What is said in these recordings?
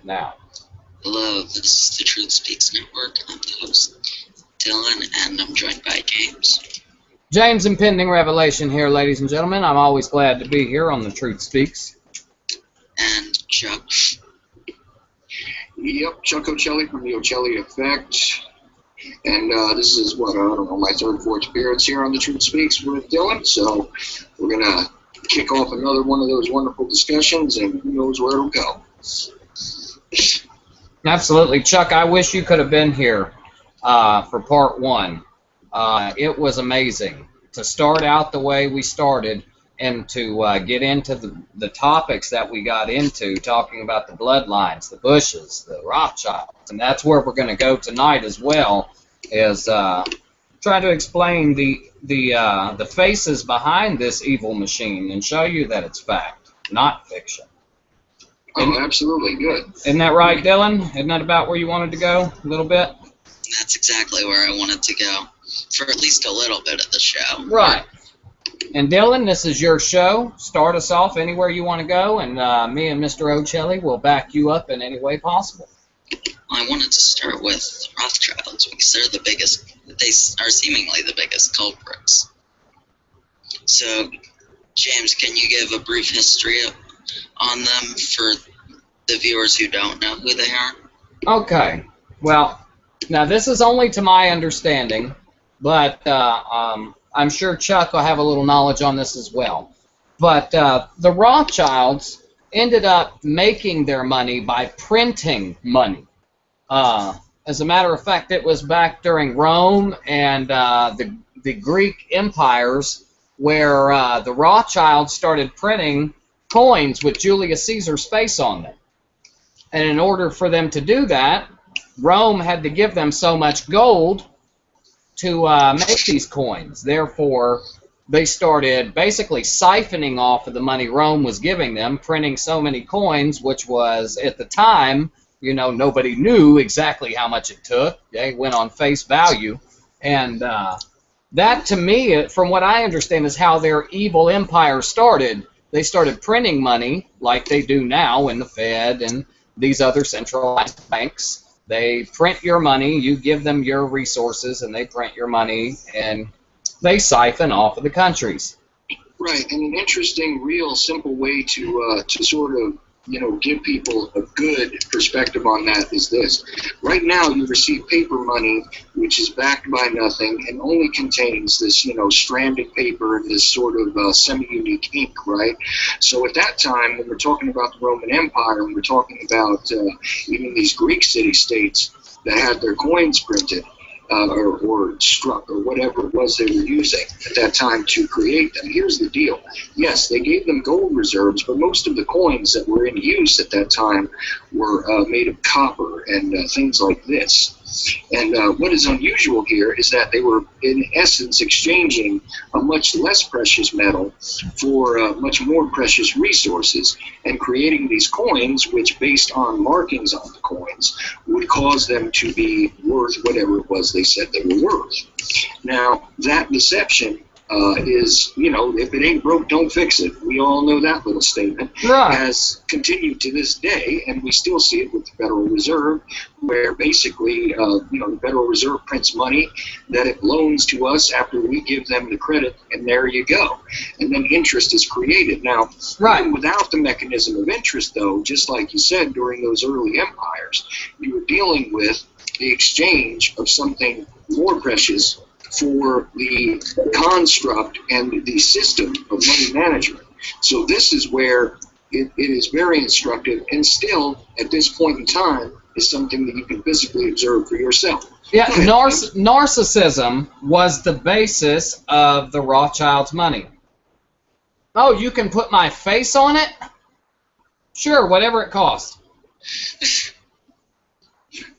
now. Hello, this is the Truth Speaks Network. I'm the host, Dylan, and I'm joined by James. James, Impending Revelation here, ladies and gentlemen. I'm always glad to be here on The Truth Speaks. And Chuck. Yep, Chuck Ocelli from the Ocelli Effect. And this is, I don't know, my third, fourth appearance here on The Truth Speaks with Dylan. So we're going to kick off another one of those wonderful discussions, and who knows where it'll go. Absolutely. Chuck, I wish you could have been here for part one. It was amazing to start out the way we started and to get into the topics that we got into, talking about the bloodlines, the Bushes, the Rothschilds. And that's where we're going to go tonight as well, is try to explain the faces behind this evil machine and show you that it's fact, not fiction. Oh, absolutely. Good. Isn't that right, Dylan? Isn't that about where you wanted to go a little bit? That's exactly where I wanted to go, for at least a little bit of the show. Right. And Dylan, this is your show. Start us off anywhere you want to go, and me and Mr. Ocelli will back you up in any way possible. I wanted to start with Rothschilds because they're the biggest, they are seemingly the biggest culprits. So, James, can you give a brief history on them for the viewers who don't know who they are? Okay. Well, now this is only to my understanding, but I'm sure Chuck will have a little knowledge on this as well. But the Rothschilds ended up making their money by printing money. As a matter of fact, it was back during Rome and the Greek empires where the Rothschilds started printing coins with Julius Caesar's face on them. And in order for them to do that, Rome had to give them so much gold to make these coins. Therefore, they started basically siphoning off of the money Rome was giving them, printing so many coins, which was, at the time, you know, nobody knew exactly how much it took. They went on face value. And that, to me, from what I understand, is how their evil empire started. They started printing money like they do now in the Fed and these other centralized banks. They print your money, you give them your resources, and they print your money, and they siphon off of the countries. Right, and an interesting, real, simple way to sort of, you know, give people a good perspective on that is this. Right now, you receive paper money, which is backed by nothing and only contains this, you know, stranded paper and this sort of semi-unique ink, right? So at that time, when we're talking about the Roman Empire, and we're talking about even these Greek city-states that had their coins printed, or struck, or whatever it was they were using at that time to create them. Here's the deal. Yes, they gave them gold reserves, but most of the coins that were in use at that time were made of copper and things like this. And what is unusual here is that they were, in essence, exchanging a much less precious metal for much more precious resources, and creating these coins, which, based on markings on the coins, would cause them to be worth whatever it was they said they were worth. Now, that deception is, you know, if it ain't broke, don't fix it. We all know that little statement. Right. Has continued to this day, and we still see it with the Federal Reserve, where basically, you know, the Federal Reserve prints money that it loans to us after we give them the credit, and there you go. And then interest is created. Now, right. Even without the mechanism of interest, though, just like you said, during those early empires, you were dealing with the exchange of something more precious for the construct and the system of money management. So this is where it is very instructive, and still, at this point in time, is something that you can physically observe for yourself. Yeah, narcissism was the basis of the Rothschilds' money. Oh, you can put my face on it? Sure, whatever it costs.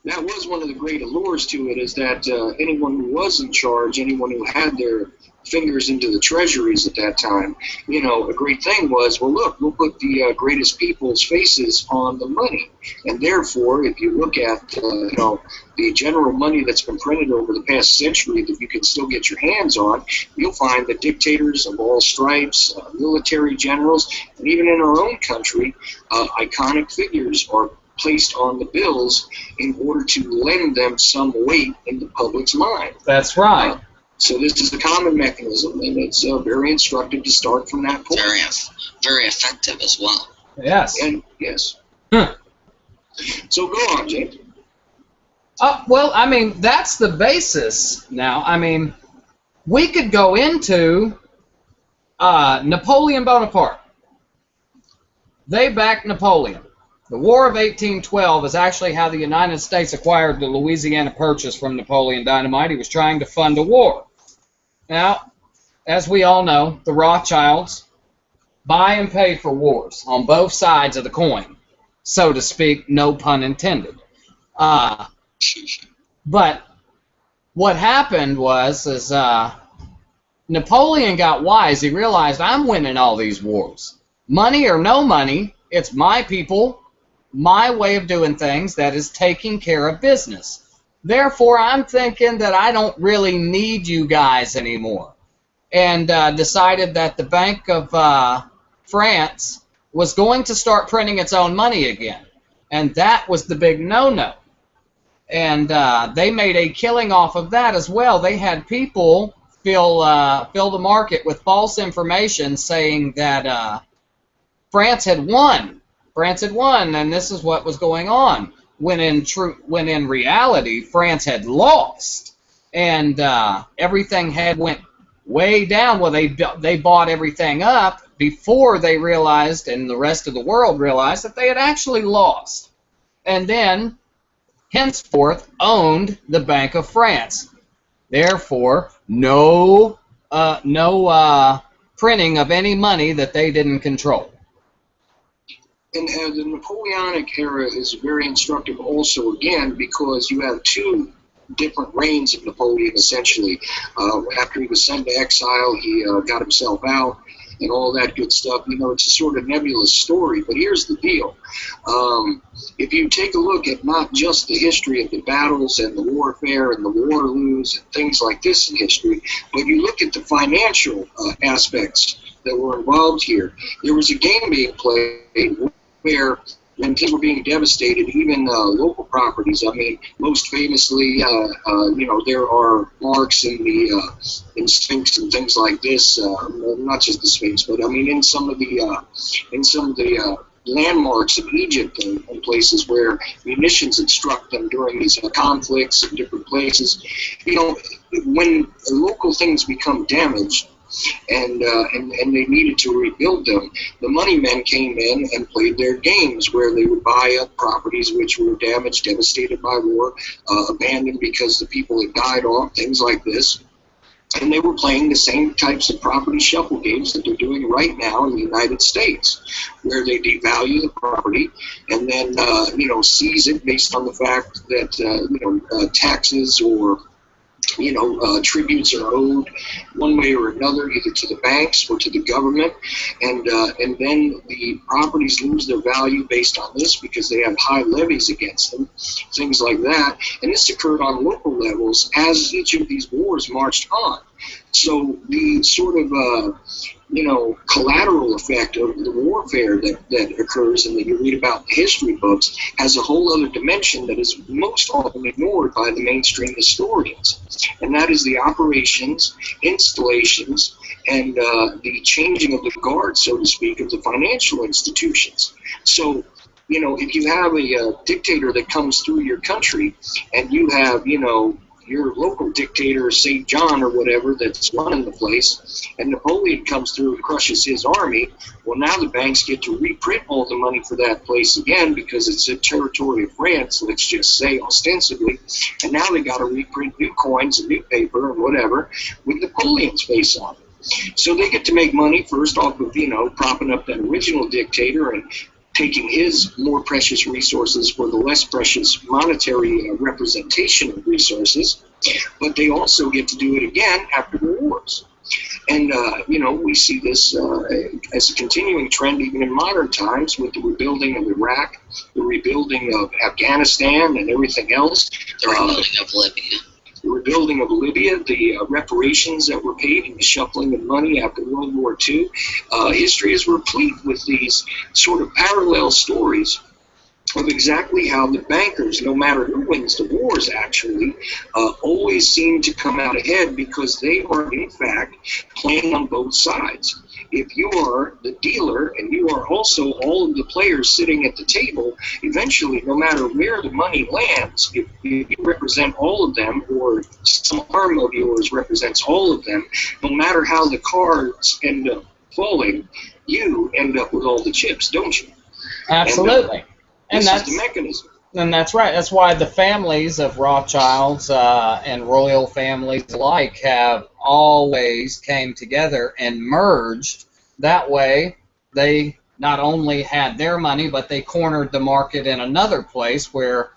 That was one of the great allures to it, is that anyone who was in charge, anyone who had their fingers into the treasuries at that time, you know, a great thing was, well, look, we'll put the greatest people's faces on the money. And therefore, if you look at, you know, the general money that's been printed over the past century that you can still get your hands on, you'll find that dictators of all stripes, military generals, and even in our own country, iconic figures are placed on the bills in order to lend them some weight in the public's mind. That's right. So this is the common mechanism, and it's very instructive to start from that point. Very effective as well. Yes. And yes. So go on, James. Well, I mean, that's the basis now. I mean, we could go into Napoleon Bonaparte. They backed Napoleon. The War of 1812 is actually how the United States acquired the Louisiana Purchase from Napoleon Dynamite. He was trying to fund a war. Now, as we all know, the Rothschilds buy and pay for wars on both sides of the coin, so to speak, no pun intended. But what happened was Napoleon got wise. He realized, I'm winning all these wars. Money or no money, it's my people, my way of doing things that is taking care of business. Therefore, I'm thinking that I don't really need you guys anymore. And decided that the Bank of France was going to start printing its own money again. And that was the big no-no. And they made a killing off of that as well. They had people fill the market with false information saying that France had won. France had won, and this is what was going on. When in reality, France had lost, and everything had went way down. Well, they bought everything up before they realized, and the rest of the world realized, that they had actually lost, and then henceforth owned the Bank of France. Therefore, no printing of any money that they didn't control. And the Napoleonic era is very instructive also, again, because you have two different reigns of Napoleon, essentially. After he was sent to exile, he got himself out and all that good stuff. You know, it's a sort of nebulous story, but here's the deal. If you take a look at not just the history of the battles and the warfare and the Waterloos and things like this in history, but you look at the financial aspects that were involved here. There was a game being played where when things were being devastated, even local properties. I mean, most famously, you know, there are marks in Sphinx and things like this. Not just the Sphinx, but I mean, in some of the landmarks of Egypt and places where munitions had struck them during these conflicts in different places. You know, when local things become damaged, and they needed to rebuild them, the money men came in and played their games where they would buy up properties which were damaged, devastated by war, abandoned because the people had died off, things like this. And they were playing the same types of property shuffle games that they're doing right now in the United States, where they devalue the property and then, you know, seize it based on the fact that, you know, taxes or tributes are owed one way or another, either to the banks or to the government, and then the properties lose their value based on this because they have high levies against them, things like that. And this occurred on local levels as each of these wars marched on. So the sort of collateral effect of the warfare that occurs and that you read about in history books has a whole other dimension that is most often ignored by the mainstream historians, and that is the operations, installations, and the changing of the guard, so to speak, of the financial institutions. So, you know, if you have a dictator that comes through your country and you have, you know, your local dictator, St. John or whatever, that's running the place, and Napoleon comes through and crushes his army, well, now the banks get to reprint all the money for that place again because it's a territory of France, let's just say, ostensibly, and now they got to reprint new coins and new paper and whatever with Napoleon's face on it. So they get to make money first off of, you know, propping up that original dictator and taking his more precious resources for the less precious monetary representation of resources, but they also get to do it again after the wars. And, you know, we see this as a continuing trend even in modern times with the rebuilding of Iraq, the rebuilding of Afghanistan and everything else. The rebuilding of Libya. The rebuilding of Libya, the reparations that were paid, and the shuffling of money after World War II. History is replete with these sort of parallel stories of exactly how the bankers, no matter who wins the wars, actually, always seem to come out ahead because they are, in fact, playing on both sides. If you are the dealer and you are also all of the players sitting at the table, eventually, no matter where the money lands, if you represent all of them or some arm of yours represents all of them, no matter how the cards end up falling, you end up with all the chips, don't you? Absolutely. And this that's is the mechanism. And that's right. That's why the families of Rothschilds and royal families alike have always came together and merged. That way, they not only had their money, but they cornered the market in another place where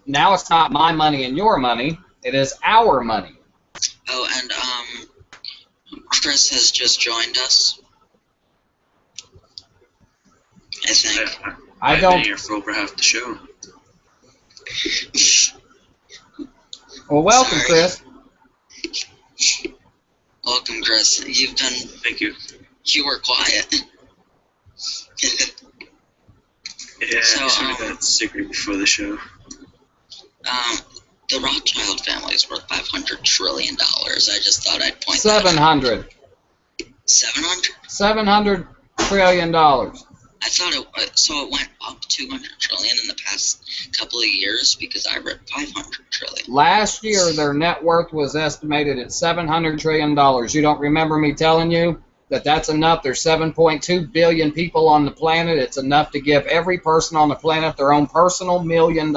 now it's not my money and your money. It is our money. Oh, and Chris has just joined us, I think. I don't. Been here for over half the show. Well, welcome, Sorry. Chris. Welcome, Chris. Thank you. You were quiet. Yeah, So, I should have got secret before the show. The Rothschild family is worth $500 trillion. I just thought I'd point 700. that out. 700? $700 trillion. I thought it went up 200 trillion in the past couple of years because I read 500 trillion. Last year, their net worth was estimated at $700 trillion. You don't remember me telling you that that's enough? There's 7.2 billion people on the planet. It's enough to give every person on the planet their own personal $1 million.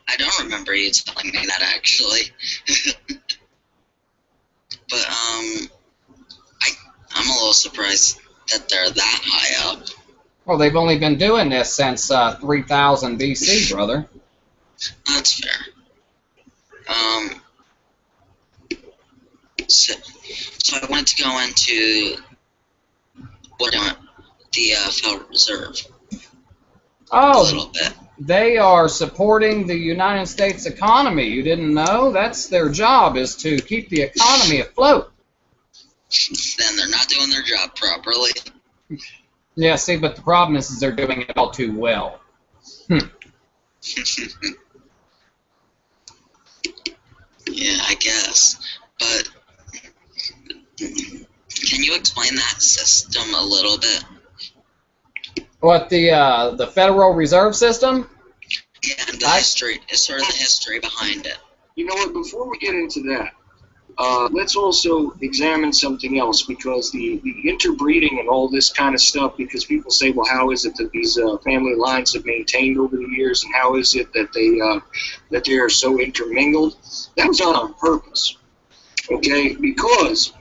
I don't remember you telling me that actually. But I'm a little surprised that they're that high up. Well, they've only been doing this since 3000 BC, brother. That's fair. So I wanted to go into the Federal Reserve a little Oh, bit. they are supporting the United States economy. You didn't know? That's their job, is to keep the economy afloat. Then they're not doing their job properly. Yeah, see, but the problem is they're doing it all too well. Yeah, I guess. But can you explain that system a little bit? What, the Federal Reserve System? Yeah, and the history, sort of the history behind it. You know what? Before we get into that, let's also examine something else, because the interbreeding and all this kind of stuff, because people say, well, how is it that these family lines have maintained over the years, and how is it that they are so intermingled? That was done on purpose, okay? Because,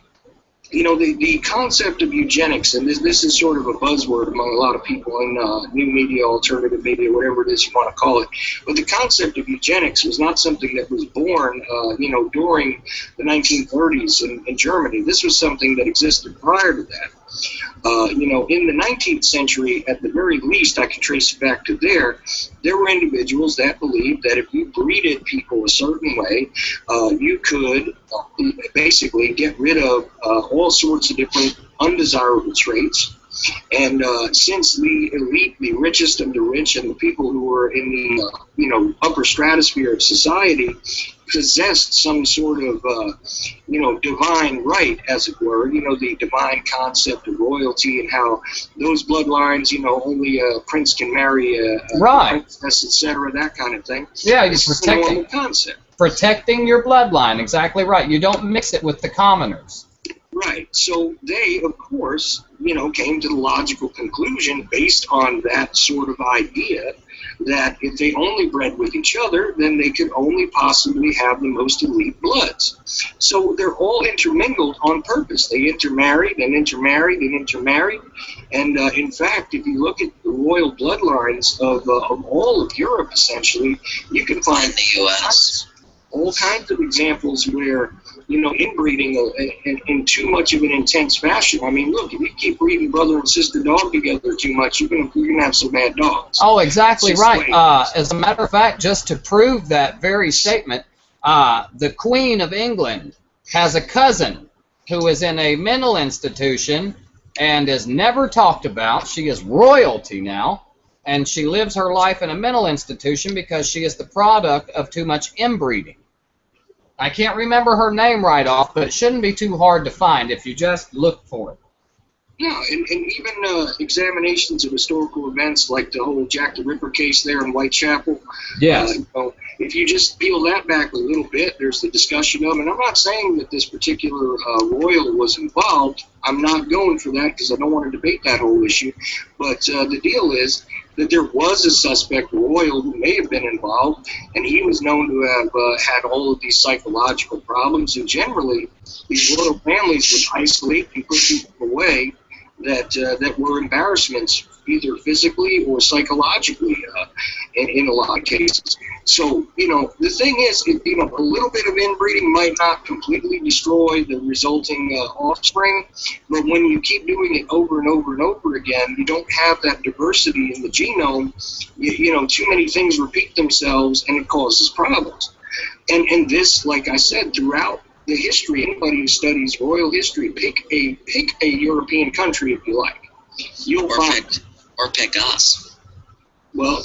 you know, the concept of eugenics, and this is sort of a buzzword among a lot of people in new media, alternative media, whatever it is you want to call it, but the concept of eugenics was not something that was born, you know, during the 1930s in Germany. This was something that existed prior to that. You know, in the 19th century, at the very least, I can trace it back to there were individuals that believed that if you breeded people a certain way, you could basically get rid of all sorts of different undesirable traits. And since the elite, the richest of the rich, and the people who were in the you know, upper stratosphere of society possessed some sort of you know, divine right, as it were, you know, the divine concept of royalty, and how those bloodlines, you know, only a prince can marry a princess, etc., that kind of thing. Yeah, This is the normal concept. Protecting your bloodline, exactly right. You don't mix it with the commoners. Right. So they, of course, you know, came to the logical conclusion, based on that sort of idea, that if they only bred with each other, then they could only possibly have the most elite bloods. So they're all intermingled on purpose. They intermarried and intermarried and intermarried. And in fact, if you look at the royal bloodlines of all of Europe, essentially, you can find In the U.S. all kinds of examples where, you know, inbreeding in too much of an intense fashion. I mean, look, if you keep breeding brother and sister dog together too much, you're gonna have some bad dogs. Oh, exactly Just right. wait. As a matter of fact, just to prove that very statement, the Queen of England has a cousin who is in a mental institution and is never talked about. She is royalty now. and she lives her life in a mental institution because she is the product of too much inbreeding. I can't remember her name right off, but it shouldn't be too hard to find if you just look for it. No, and even examinations of historical events like the whole Jack the Ripper case there in Whitechapel. Yes. If you just peel that back a little bit, there's the discussion of, and I'm not saying that this particular royal was involved. I'm not going for that because I don't want to debate that whole issue. But the deal is that there was a suspect royal who may have been involved, and he was known to have had all of these psychological problems. And generally, these royal families would isolate and put people away that were embarrassments, either physically or psychologically, in a lot of cases. So, the thing is, a little bit of inbreeding might not completely destroy the resulting offspring, but when you keep doing it over and over and over again, you don't have that diversity in the genome. Too many things repeat themselves, and it causes problems. And this, like I said, throughout the history, anybody who studies royal history, pick a European country if you like. You'll find, or pick us. Well,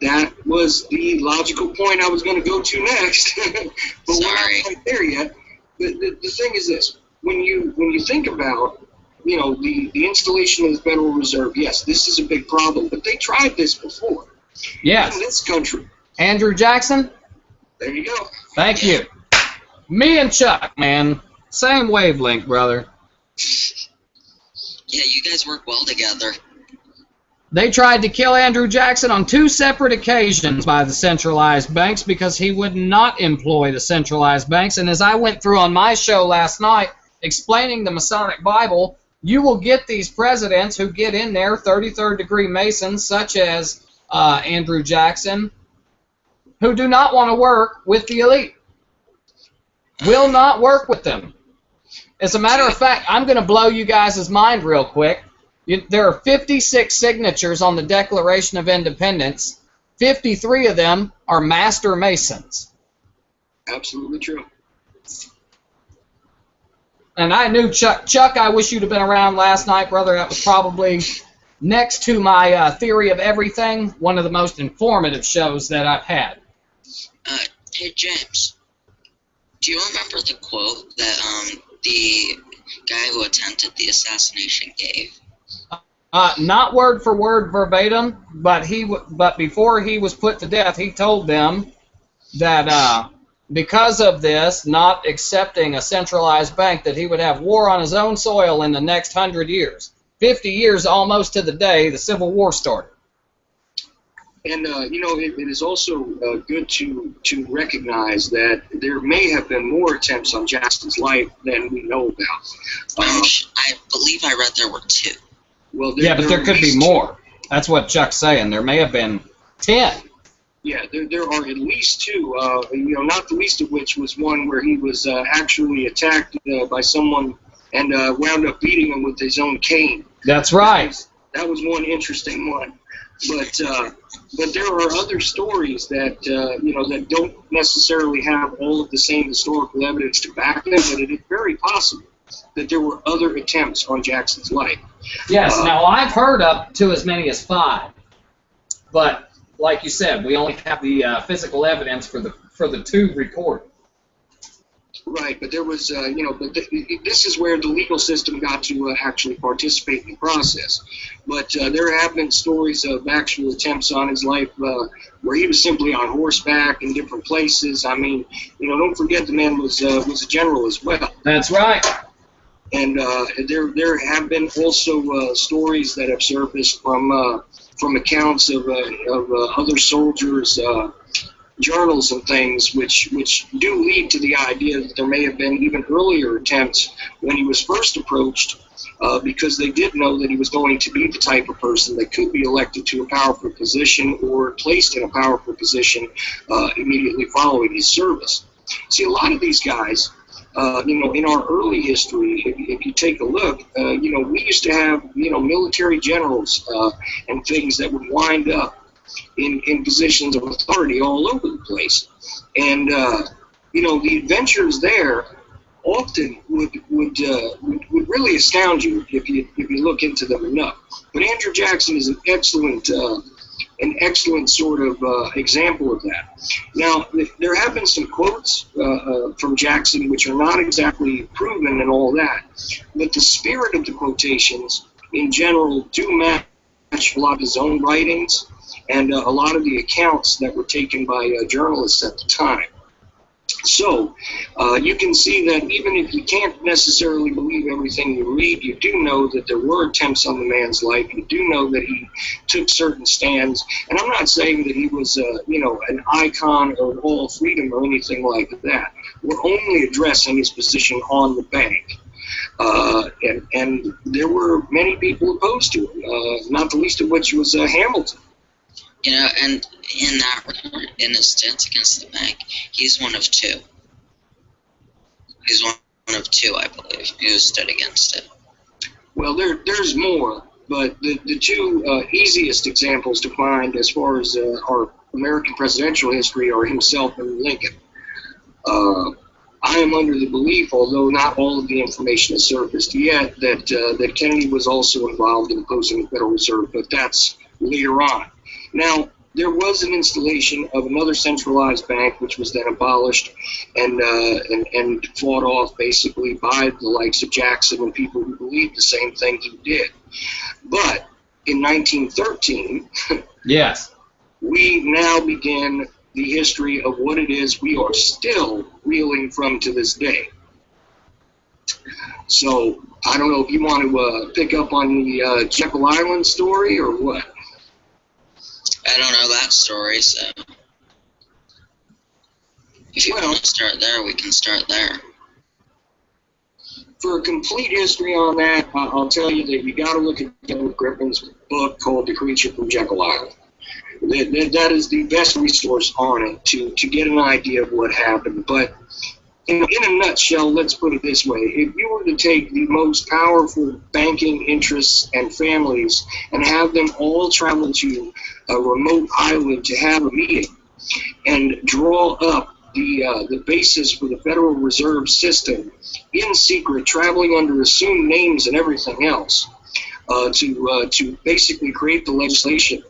that was the logical point I was going to go to next, but we're not quite there yet. The thing is this: when you think about the installation of the Federal Reserve, yes, this is a big problem, but they tried this before. Yes. In this country. Andrew Jackson? There you go. Thank you. Me and Chuck, man. Same wavelength, brother. Yeah, you guys work well together. They tried to kill Andrew Jackson on 2 separate occasions by the centralized banks because he would not employ the centralized banks. And as I went through on my show last night explaining the Masonic Bible, you will get these presidents who get in there, 33rd degree Masons, such as Andrew Jackson, who do not want to work with the elite. Will not work with them. As a matter of fact, I'm going to blow you guys' mind real quick. There are 56 signatures on the Declaration of Independence. 53 of them are Master Masons. Absolutely true. And I knew Chuck. Chuck, I wish you'd have been around last night, brother. That was probably, next to my Theory of Everything, one of the most informative shows that I've had. Hey, James. Do you remember the quote that the guy who attempted the assassination gave? Not word for word verbatim, but before he was put to death, he told them that because of this, not accepting a centralized bank, that he would have war on his own soil in the next 100 years. 50 years almost to the day the Civil War started. And, it is also good to recognize that there may have been more attempts on Jackson's life than we know about. I believe I read there were 2. Well, yeah, but there could be more. That's what Chuck's saying. There may have been 10. Yeah, there are at least 2, not the least of which was one where he was actually attacked by someone and wound up beating him with his own cane. That's right. That was one interesting one. But there are other stories that that don't necessarily have all of the same historical evidence to back them, but it is very possible that there were other attempts on Jackson's life. Yes. Now I've heard up to as many as 5, but like you said, we only have the physical evidence for the 2 recorded. Right, but there was, this is where the legal system got to actually participate in the process. But there have been stories of actual attempts on his life where he was simply on horseback in different places. I mean, don't forget the man was a general as well. That's right. And there have been also stories that have surfaced from accounts of other soldiers' journals and things, which do lead to the idea that there may have been even earlier attempts when he was first approached, because they did know that he was going to be the type of person that could be elected to a powerful position or placed in a powerful position immediately following his service. See, a lot of these guys, in our early history, if you take a look, we used to have, military generals and things that would wind up in positions of authority all over the place. And, the adventures there often would really astound you if you look into them enough. But Andrew Jackson is an excellent sort of example of that. Now, there have been some quotes from Jackson which are not exactly proven and all that, but the spirit of the quotations in general do match a lot of his own writings and a lot of the accounts that were taken by journalists at the time. So you can see that even if you can't necessarily believe everything you read, you do know that there were attempts on the man's life. You do know that he took certain stands. And I'm not saying that he was, an icon of all freedom or anything like that. We're only addressing his position on the bank. And there were many people opposed to him, not the least of which was Hamilton. You know, and in that regard, in his stance against the bank, he's one of two. He's one of two, I believe, who stood against it. Well, there's more, but the two easiest examples to find as far as our American presidential history are himself and Lincoln. I am under the belief, although not all of the information has surfaced yet, that Kennedy was also involved in opposing the Federal Reserve, but that's later on. Now, there was an installation of another centralized bank, which was then abolished and fought off basically by the likes of Jackson and people who believed the same thing he did. But in 1913, yes, we now begin the history of what it is we are still reeling from to this day. So I don't know if you want to pick up on the Jekyll Island story or what. I don't know that story, so if you want to start there, we can start there. For a complete history on that, I'll tell you that you got to look at Joe Griffin's book called The Creature from Jekyll Island. That is the best resource on it to get an idea of what happened. But in a nutshell, let's put it this way. If you were to take the most powerful banking interests and families and have them all travel to a remote island to have a meeting and draw up the basis for the Federal Reserve System in secret, traveling under assumed names and everything else, to basically create the legislation,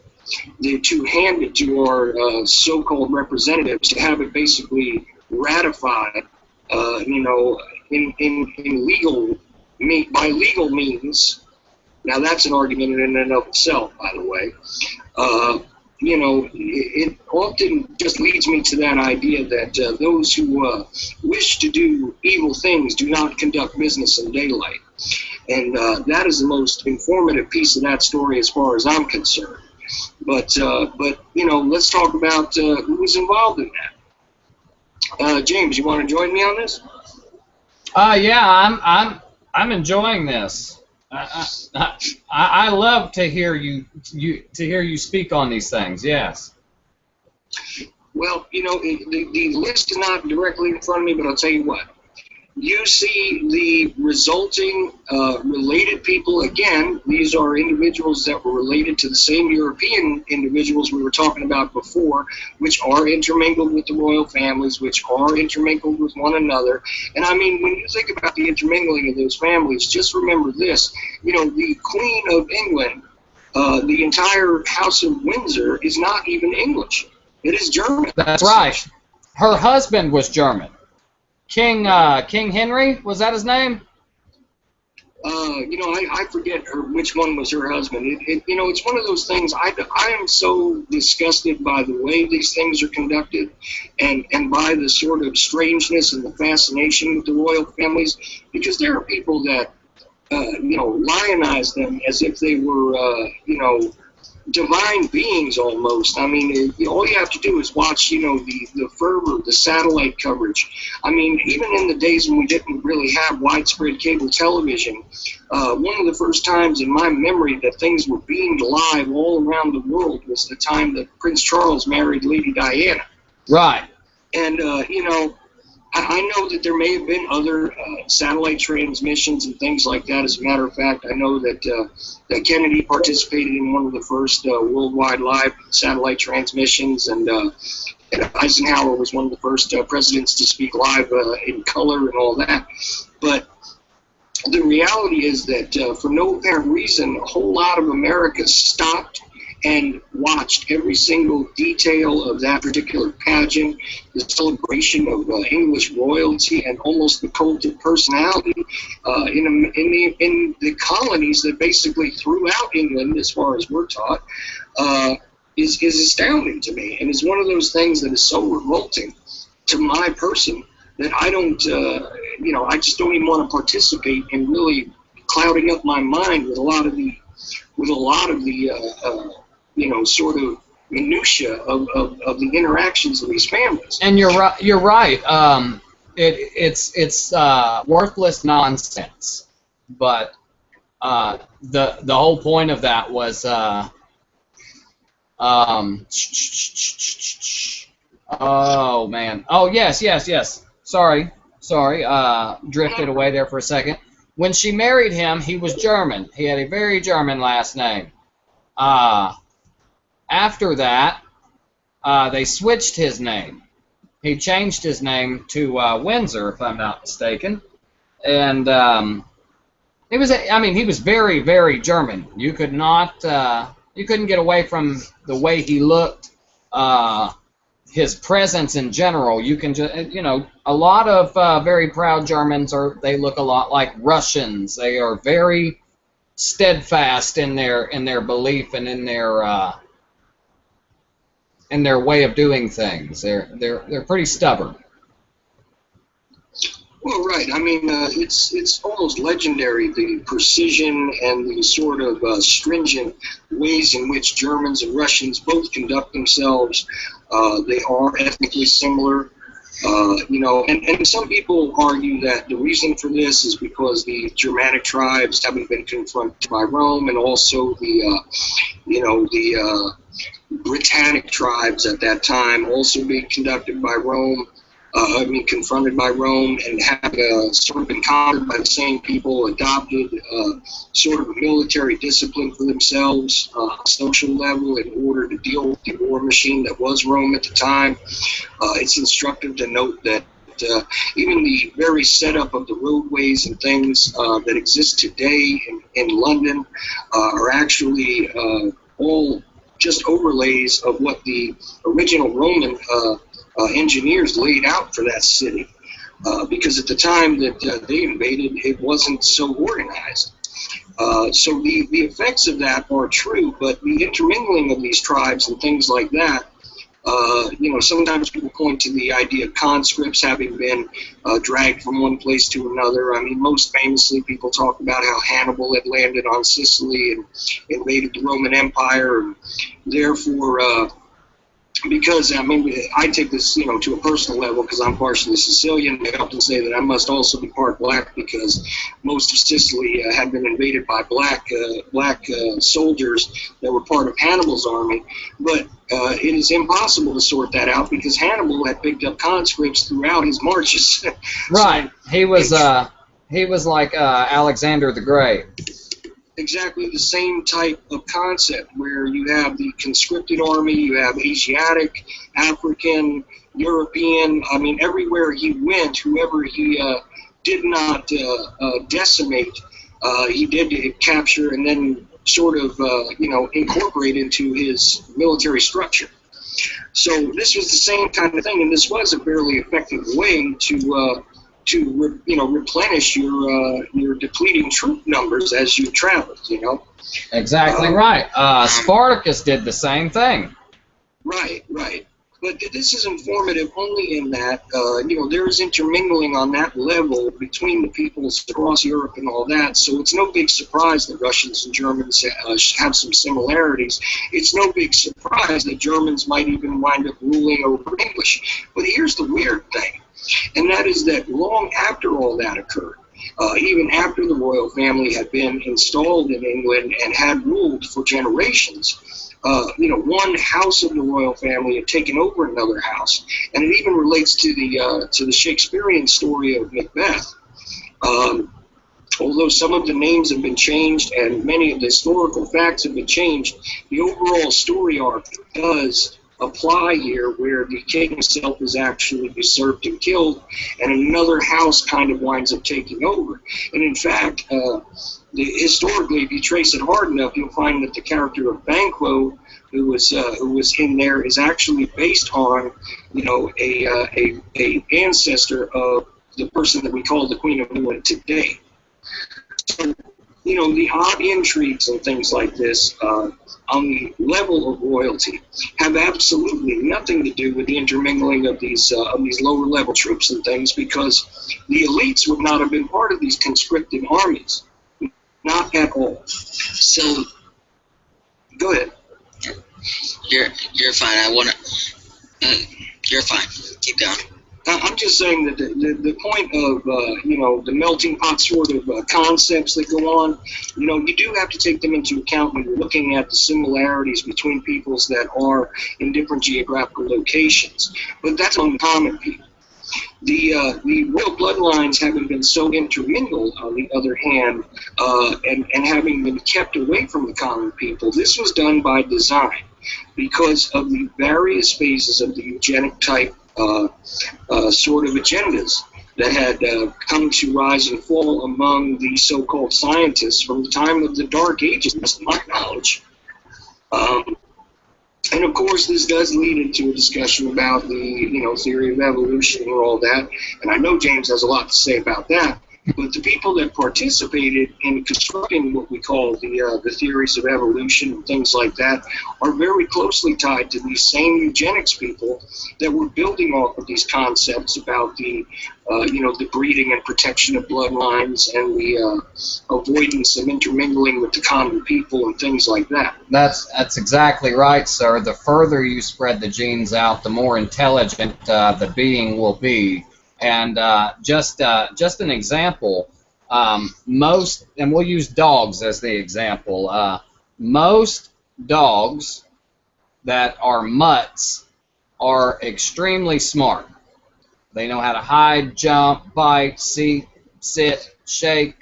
to hand it to our so-called representatives to have it basically ratified, by legal means. Now that's an argument in and of itself, by the way. It often just leads me to that idea that those who wish to do evil things do not conduct business in daylight. And that is the most informative piece of that story as far as I'm concerned. But let's talk about who was involved in that. James, you want to join me on this? Yeah, I'm enjoying this. I love to hear you speak on these things. Yes. Well, the list is not directly in front of me, but I'll tell you what. You see the resulting related people. Again, these are individuals that were related to the same European individuals we were talking about before, which are intermingled with the royal families, which are intermingled with one another. And I mean, when you think about the intermingling of those families, just remember this. The Queen of England, the entire House of Windsor is not even English. It is German. That's right. Her husband was German. King Henry, was that his name? I forget which one was her husband. It's one of those things. I am so disgusted by the way these things are conducted, and by the sort of strangeness and the fascination with the royal families, because there are people that lionize them as if they were divine beings almost. I mean, all you have to do is watch, the fervor, the satellite coverage. I mean, even in the days when we didn't really have widespread cable television, one of the first times in my memory that things were beamed live all around the world was the time that Prince Charles married Lady Diana. Right. And, I know that there may have been other satellite transmissions and things like that. As a matter of fact, I know that Kennedy participated in one of the first worldwide live satellite transmissions, and And Eisenhower was one of the first presidents to speak live in color and all that. But the reality is that for no apparent reason, a whole lot of America stopped and watched every single detail of that particular pageant, the celebration of English royalty, and almost the cult of personality in the colonies that basically throughout England, as far as we're taught, is astounding to me, and is one of those things that is so revolting to my person that I don't, I just don't even want to participate in really clouding up my mind with a lot of the sort of minutia of the interactions of these families. And you're right. You're right. It's worthless nonsense. But the whole point of that was oh man. Oh yes. Sorry. Drifted away there for a second. When she married him, he was German. He had a very German last name. After that, they switched his name. He changed his name to Windsor, if I'm not mistaken. And he was very, very German. You could not, you couldn't get away from the way he looked, his presence in general. You can just, a lot of very proud Germans they look a lot like Russians. They are very steadfast in their belief and in their way of doing things. They're pretty stubborn. Well, right. I mean, it's almost legendary, the precision and the sort of stringent ways in which Germans and Russians both conduct themselves. They are ethnically similar. And some people argue that the reason for this is because the Germanic tribes haven't been confronted by Rome, and also the Britannic tribes at that time also being confronted by Rome, and having sort of been conquered by the same people, adopted sort of a military discipline for themselves on a social level in order to deal with the war machine that was Rome at the time. It's instructive to note that even the very setup of the roadways and things that exist today in London are actually all just overlays of what the original Roman engineers laid out for that city, because at the time that they invaded, it wasn't so organized. So the effects of that are true, but the intermingling of these tribes and things like that, sometimes people point to the idea of conscripts having been dragged from one place to another. I mean, most famously, people talk about how Hannibal had landed on Sicily and invaded the Roman Empire, and therefore, because, I mean, I take this, to a personal level because I'm partially Sicilian. I often say that I must also be part black because most of Sicily had been invaded by black soldiers that were part of Hannibal's army. But it is impossible to sort that out because Hannibal had picked up conscripts throughout his marches. Right. He was like Alexander the Great. Exactly the same type of concept where you have the conscripted army, you have Asiatic, African, European. I mean, everywhere he went, whoever he did not decimate, he did capture and then sort of, incorporate into his military structure. So this was the same kind of thing, and this was a fairly effective way to replenish your depleting troop numbers as you traveled. Exactly right. Spartacus did the same thing. Right. But this is informative only in that there is intermingling on that level between the peoples across Europe and all that. So it's no big surprise that Russians and Germans have some similarities. It's no big surprise that Germans might even wind up ruling over English. But here's the weird thing. And that is that long after all that occurred, even after the royal family had been installed in England and had ruled for generations, one house of the royal family had taken over another house, and it even relates to the Shakespearean story of Macbeth. Although some of the names have been changed and many of the historical facts have been changed, the overall story arc does apply here, where the king himself is actually usurped and killed, and another house kind of winds up taking over. And in fact, historically, if you trace it hard enough, you'll find that the character of Banquo, who was in there, is actually based on, you know, a ancestor of the person that we call the Queen of England today. So, you know, the odd intrigues and things like this on the level of royalty have absolutely nothing to do with the intermingling of these lower level troops and things, because the elites would not have been part of these conscripted armies, not at all. So Go ahead. you're fine. You're fine. Keep going. I'm just saying that the point of, you know, the melting pot sort of concepts that go on, you know, you do have to take them into account when you're looking at the similarities between peoples that are in different geographical locations. But that's on common people. The royal bloodlines having been so intermingled, on the other hand, and having been kept away from the common people, this was done by design because of the various phases of the eugenic type sort of agendas that had come to rise and fall among the so-called scientists from the time of the Dark Ages, to my knowledge. And of course, this does lead into a discussion about the, you know, theory of evolution and all that. And I know James has a lot to say about that. But the people that participated in constructing what we call the theories of evolution and things like that are very closely tied to these same eugenics people that were building off of these concepts about the, you know, the breeding and protection of bloodlines and the avoidance of intermingling with the common people and things like that. That's exactly right, sir. The further you spread the genes out, the more intelligent the being will be. And just an example, most, and we'll use dogs as the example, most dogs that are mutts are extremely smart. They know how to hide, jump, bite, sit, shake,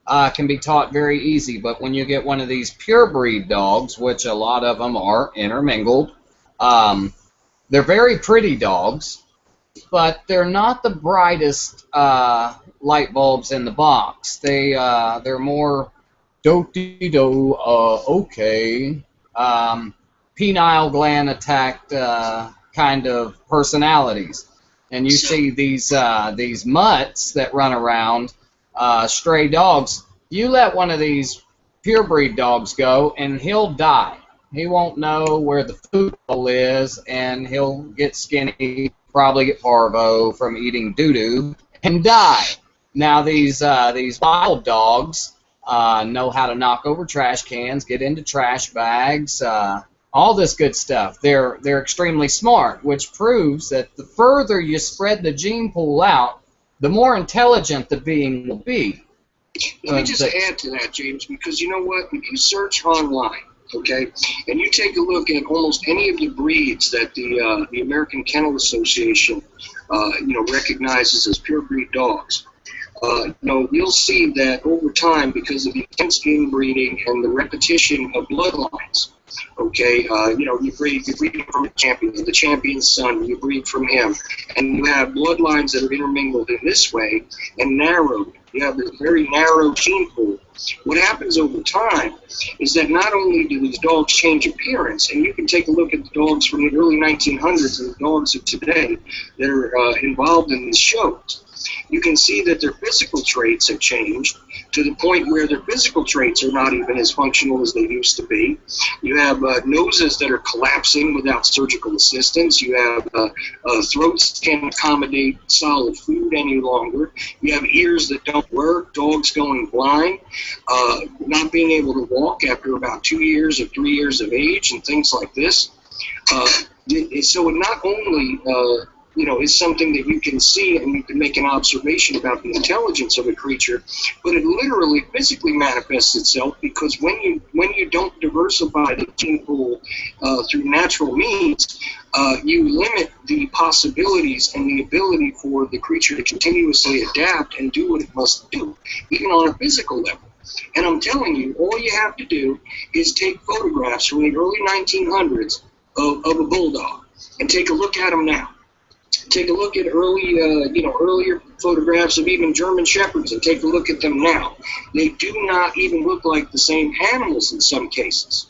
can be taught very easy. But when you get one of these pure breed dogs, which a lot of them are intermingled, they're very pretty dogs, but they're not the brightest light bulbs in the box. They're more do-de-do, okay, penile gland attacked kind of personalities. And you see these mutts that run around, stray dogs. You let one of these pure breed dogs go, and he'll die. He won't know where the food bowl is, and he'll get skinny, probably get parvo from eating doo-doo, and die. Now these wild dogs know how to knock over trash cans, get into trash bags, all this good stuff. They're extremely smart, which proves that the further you spread the gene pool out, the more intelligent the being will be. Let me just add to that, James, because you know what? If you search online, okay, and you take a look at almost any of the breeds that the American Kennel Association, you know, recognizes as pure breed dogs, you know, you'll see that over time, because of the intense inbreeding and the repetition of bloodlines, okay, you know, you breed from the champion's son, you breed from him, and you have bloodlines that are intermingled in this way and narrowed. You have this very narrow gene pool. What happens over time is that not only do these dogs change appearance, and you can take a look at the dogs from the early 1900s and the dogs of today that are involved in these shows, you can see that their physical traits have changed to the point where their physical traits are not even as functional as they used to be. You have noses that are collapsing without surgical assistance. You have throats that can't accommodate solid food any longer. You have ears that don't work, dogs going blind, not being able to walk after about 2 years or 3 years of age, and things like this. So it not only you know, is something that you can see and you can make an observation about the intelligence of a creature, but it literally physically manifests itself, because when you don't diversify the gene pool through natural means, you limit the possibilities and the ability for the creature to continuously adapt and do what it must do, even on a physical level. And I'm telling you, all you have to do is take photographs from the early 1900s of a bulldog, and take a look at them now. Take a look at earlier photographs of even German shepherds, and take a look at them now. They do not even look like the same animals in some cases.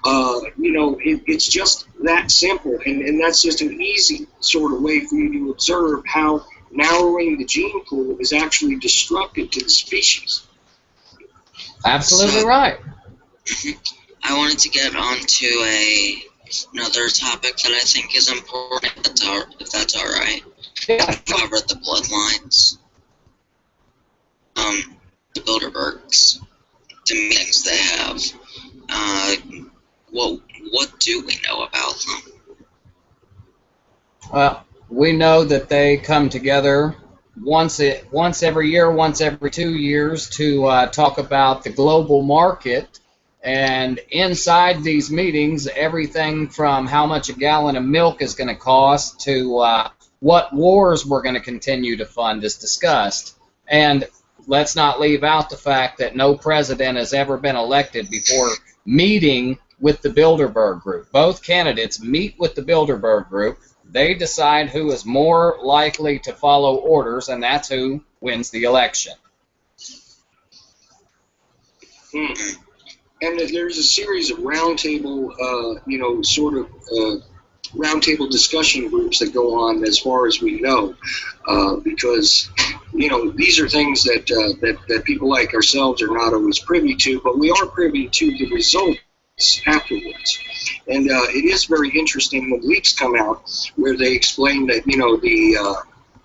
It's just that simple, and that's just an easy sort of way for you to observe how narrowing the gene pool is actually destructive to the species. Absolutely So- right. I wanted to get on to another topic that I think is important, if that's all right. Yeah. Cover the bloodlines, the Bilderbergs, the meetings they have. What do we know about them? Well, we know that they come together once every year, once every 2 years to talk about the global market. And inside these meetings, everything from how much a gallon of milk is going to cost to what wars we're going to continue to fund is discussed. And let's not leave out the fact that no president has ever been elected before meeting with the Bilderberg Group. Both candidates meet with the Bilderberg Group. They decide who is more likely to follow orders, and that's who wins the election. And there's a series of roundtable, roundtable discussion groups that go on as far as we know, because these are things that people like ourselves are not always privy to, but we are privy to the results afterwards. And it is very interesting when leaks come out where they explain that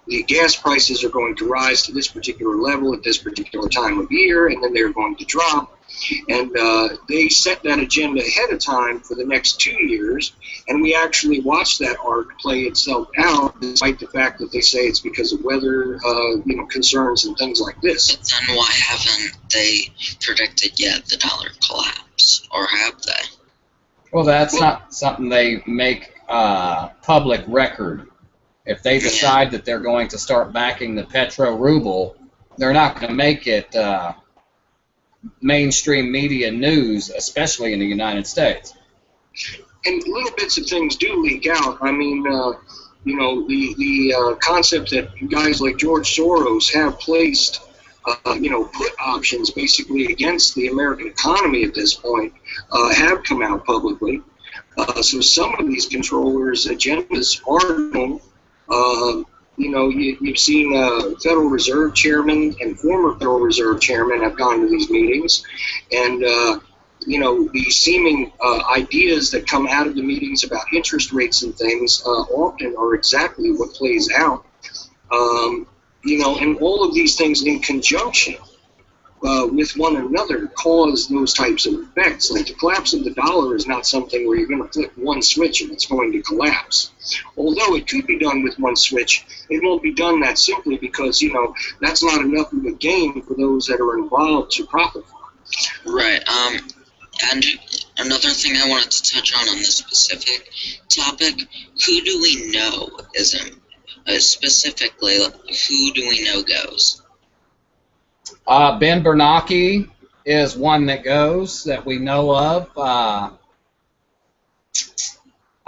the gas prices are going to rise to this particular level at this particular time of year, and then they're going to drop. And they set that agenda ahead of time for the next 2 years, and we actually watch that arc play itself out, despite the fact that they say it's because of weather, concerns and things like this. But then why haven't they predicted yet the dollar collapse, or have they? Well, that's not something they make public record. If they decide that they're going to start backing the petro-ruble, they're not going to make it mainstream media news, especially in the United States. And little bits of things do leak out. I mean, the concept that guys like George Soros have placed, put options basically against the American economy at this point have come out publicly. So some of these controllers' agendas are known. You've seen Federal Reserve Chairman and former Federal Reserve Chairman have gone to these meetings, and the seeming ideas that come out of the meetings about interest rates and things often are exactly what plays out. And all of these things in conjunction with one another cause those types of effects. Like the collapse of the dollar is not something where you're going to flip one switch and it's going to collapse. Although it could be done with one switch, it won't be done that simply because, that's not enough of a gain for those that are involved to profit from. Right. And another thing I wanted to touch on this specific topic, who do we know isn't? Specifically, who do we know goes? Ben Bernanke is one that goes that we know of.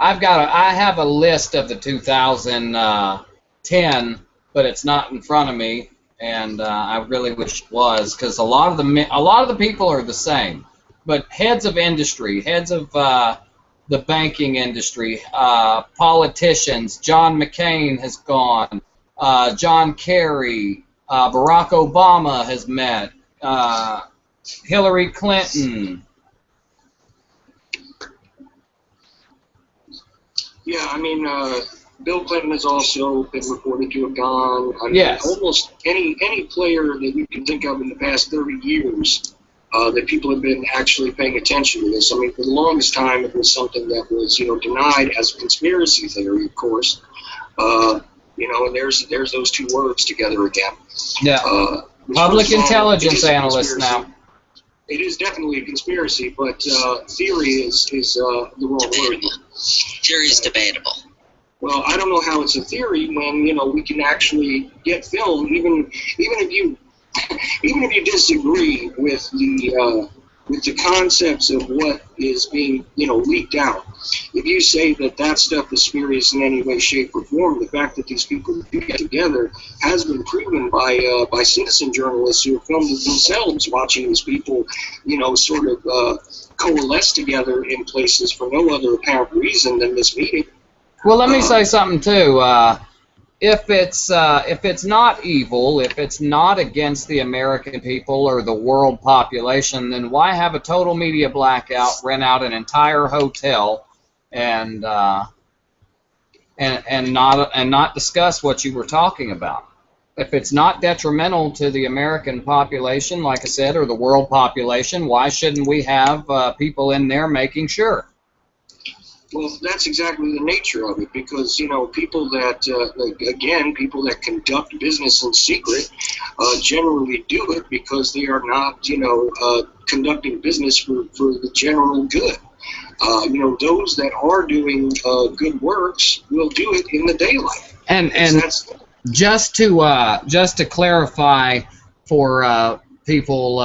I have a list of the 2010, but it's not in front of me, and I really wish it was, because a lot of the people are the same. But heads of industry, heads of the banking industry, politicians, John McCain has gone, John Kerry. Barack Obama has met, Hillary Clinton. Yeah, I mean, Bill Clinton has also been reported to have gone. I mean, Yes. Almost any player that you can think of in the past 30 years that people have been actually paying attention to this. I mean, for the longest time, it was something that was, denied as a conspiracy theory, of course. And there's those two words together again. Yeah. Public intelligence analyst now. It is definitely a conspiracy, but theory is the wrong word. Debatable. Theory is debatable. Well, I don't know how it's a theory when we can actually get film, even if you disagree with the with the concepts of what is being, leaked out. If you say that that stuff is spurious in any way, shape, or form, the fact that these people do get together has been proven by citizen journalists who have filmed it themselves, watching these people, sort of coalesce together in places for no other apparent reason than this meeting. Well, let me say something too. If it's not evil, if it's not against the American people or the world population, then why have a total media blackout, rent out an entire hotel, and not discuss what you were talking about? If it's not detrimental to the American population, like I said, or the world population, why shouldn't we have people in there making sure? Well, that's exactly the nature of it, because people that people that conduct business in secret generally do it because they are not conducting business for the general good. Those that are doing good works will do it in the daylight. And just to clarify for people,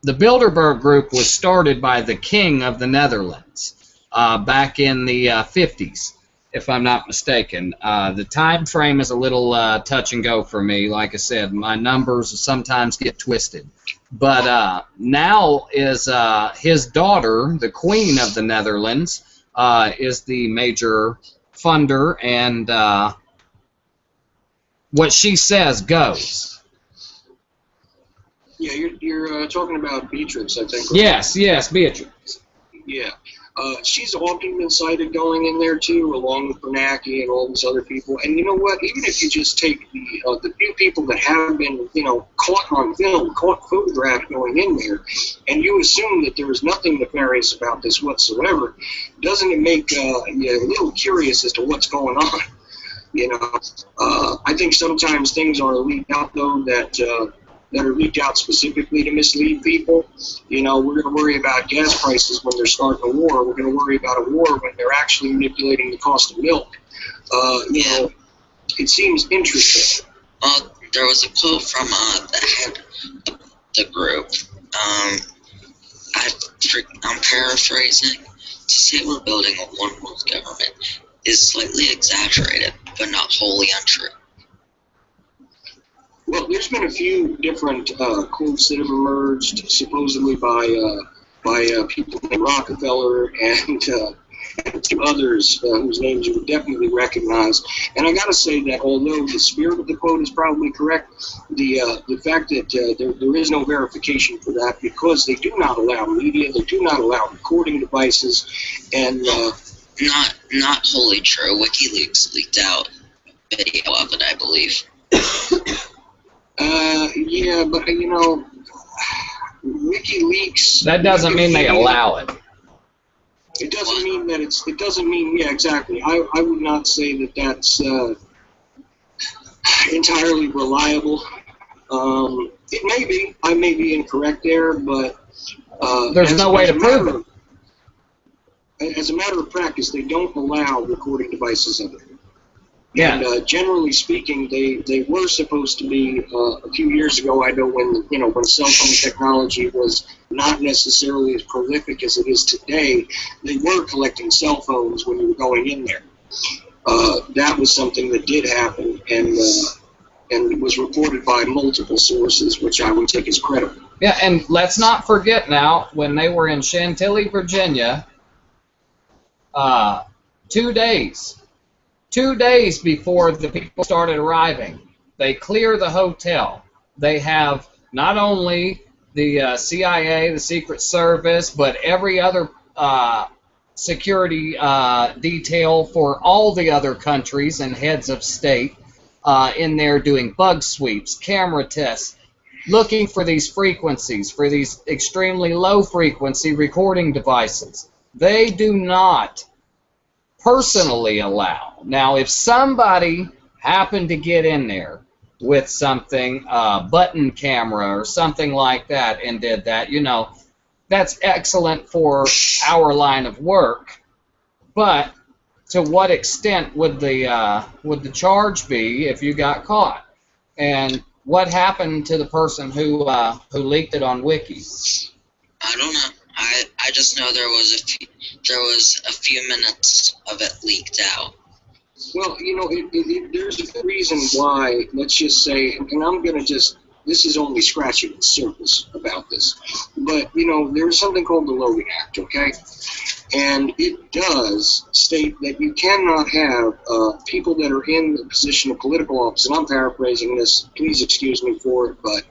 the Bilderberg Group was started by the King of the Netherlands. Back in the 50s, if I'm not mistaken. The time frame is a little touch and go for me. Like I said, my numbers sometimes get twisted. But now is his daughter, the Queen of the Netherlands, is the major funder, and what she says goes. Yeah, you're talking about Beatrix, I think. Yes, Beatrix. Yeah. She's often been cited going in there too, along with Bernanke and all these other people. And you know what? Even if you just take the few people that have been, caught on film, caught photographed going in there, and you assume that there is nothing nefarious about this whatsoever, doesn't it make you a little curious as to what's going on? I think sometimes things are leaked out though that are leaked out specifically to mislead people. We're going to worry about gas prices when they're starting a war. We're going to worry about a war when they're actually manipulating the cost of milk. It seems interesting. Well, there was a quote from the head of the group. I'm paraphrasing. To say we're building a one-world government is slightly exaggerated, but not wholly untrue. Well, there's been a few different quotes that have emerged, supposedly by people named Rockefeller and two others whose names you would definitely recognize. And I got to say that although the spirit of the quote is probably correct, the fact that there is no verification for that, because they do not allow media, they do not allow recording devices, and not wholly true. WikiLeaks leaked out video of it, I believe. Yeah, but WikiLeaks. That doesn't mean they allow it. It doesn't mean that it's. It doesn't mean. Yeah, exactly. I would not say that that's entirely reliable. It may be. I may be incorrect there, but there's no way to prove it. As a matter of practice, they don't allow recording devices of it. Yeah. And generally speaking, they were supposed to be a few years ago. I know when cell phone technology was not necessarily as prolific as it is today, they were collecting cell phones when you were going in there. That was something that did happen, and it was reported by multiple sources, which I would take as credible. Yeah, and let's not forget now, when they were in Chantilly, Virginia, 2 days. 2 days before the people started arriving, they clear the hotel. They have not only the CIA, the Secret Service, but every other security detail for all the other countries and heads of state in there doing bug sweeps, camera tests, looking for these frequencies, for these extremely low frequency recording devices. They do not personally allow. Now, if somebody happened to get in there with something, button camera or something like that, and did that, that's excellent for our line of work. But to what extent would the charge be if you got caught? And what happened to the person who leaked it on Wiki? I don't know. I just know there was a few minutes of it leaked out. Well, there's a good reason why, let's just say, and I'm going to just, this is only scratching the surface about this, but, there's something called the Logan Act, okay? And it does state that you cannot have people that are in the position of political office, and I'm paraphrasing this, please excuse me for it, but,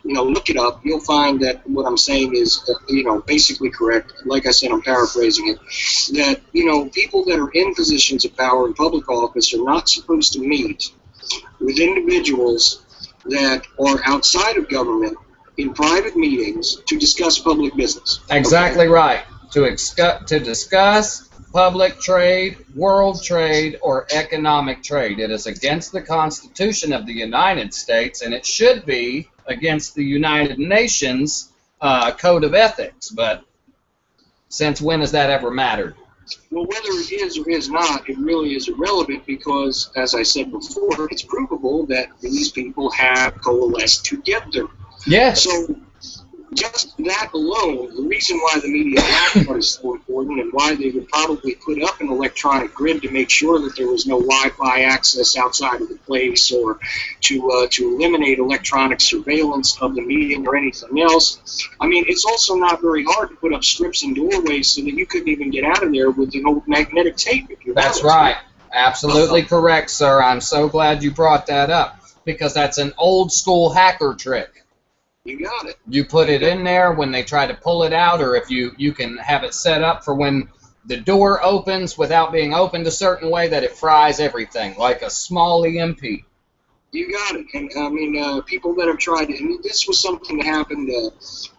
look it up. You'll find that what I'm saying is, basically correct. Like I said, I'm paraphrasing it, that, people that are in positions of power in public office are not supposed to meet with individuals that are outside of government in private meetings to discuss public business. Exactly right. To discuss public trade, world trade, or economic trade. It is against the Constitution of the United States, and it should be against the United Nations Code of Ethics. But since when has that ever mattered? Well, whether it is or is not, it really is irrelevant because, as I said before, it's provable that these people have coalesced together. Yes. So just that alone, the reason why the media blackout is so important and why they would probably put up an electronic grid to make sure that there was no Wi-Fi access outside of the place, or to eliminate electronic surveillance of the meeting or anything else. I mean, it's also not very hard to put up strips and doorways so that you couldn't even get out of there with an old magnetic tape if you wanted to. That's right. Absolutely correct, sir. I'm so glad you brought that up because that's an old school hacker trick. You got it. You put it in there when they try to pull it out, or if you can have it set up for when the door opens without being opened a certain way that it fries everything, like a small EMP. You got it. And, I mean, people that have tried it, and this was something that happened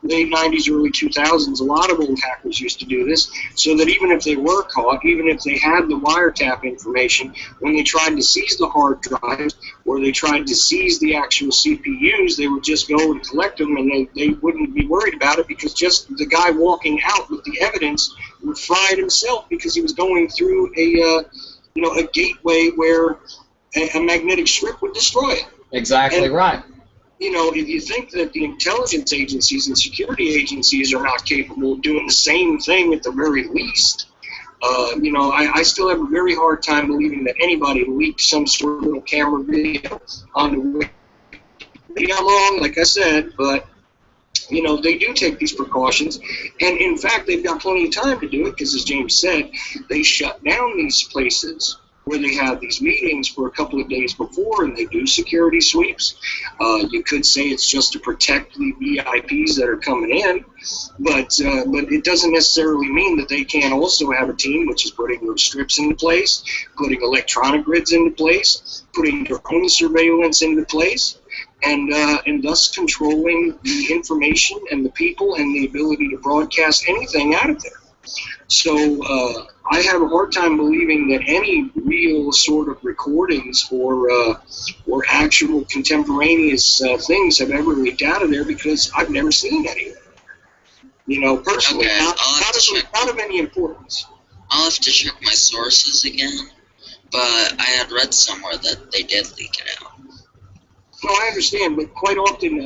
late 90s, early 2000s. A lot of old hackers used to do this, so that even if they were caught, even if they had the wiretap information, when they tried to seize the hard drives or they tried to seize the actual CPUs, they would just go and collect them, and they wouldn't be worried about it because just the guy walking out with the evidence would fry it himself because he was going through a gateway where a magnetic strip would destroy it. Exactly right. If you think that the intelligence agencies and security agencies are not capable of doing the same thing at the very least, I still have a very hard time believing that anybody leaked some sort of little camera video on the way. Maybe I'm wrong, like I said, but they do take these precautions, and in fact, they've got plenty of time to do it because, as James said, they shut down these places where they have these meetings for a couple of days before, and they do security sweeps. You could say it's just to protect the VIPs that are coming in, but it doesn't necessarily mean that they can't also have a team which is putting those strips into place, putting electronic grids into place, putting their own surveillance into place, and thus controlling the information and the people and the ability to broadcast anything out of there. So I have a hard time believing that any real sort of recordings or actual contemporaneous things have ever leaked out of there because I've never seen any. Personally, Okay, not of any importance. I'll have to check my sources again, but I had read somewhere that they did leak it out. No, I understand, but quite often,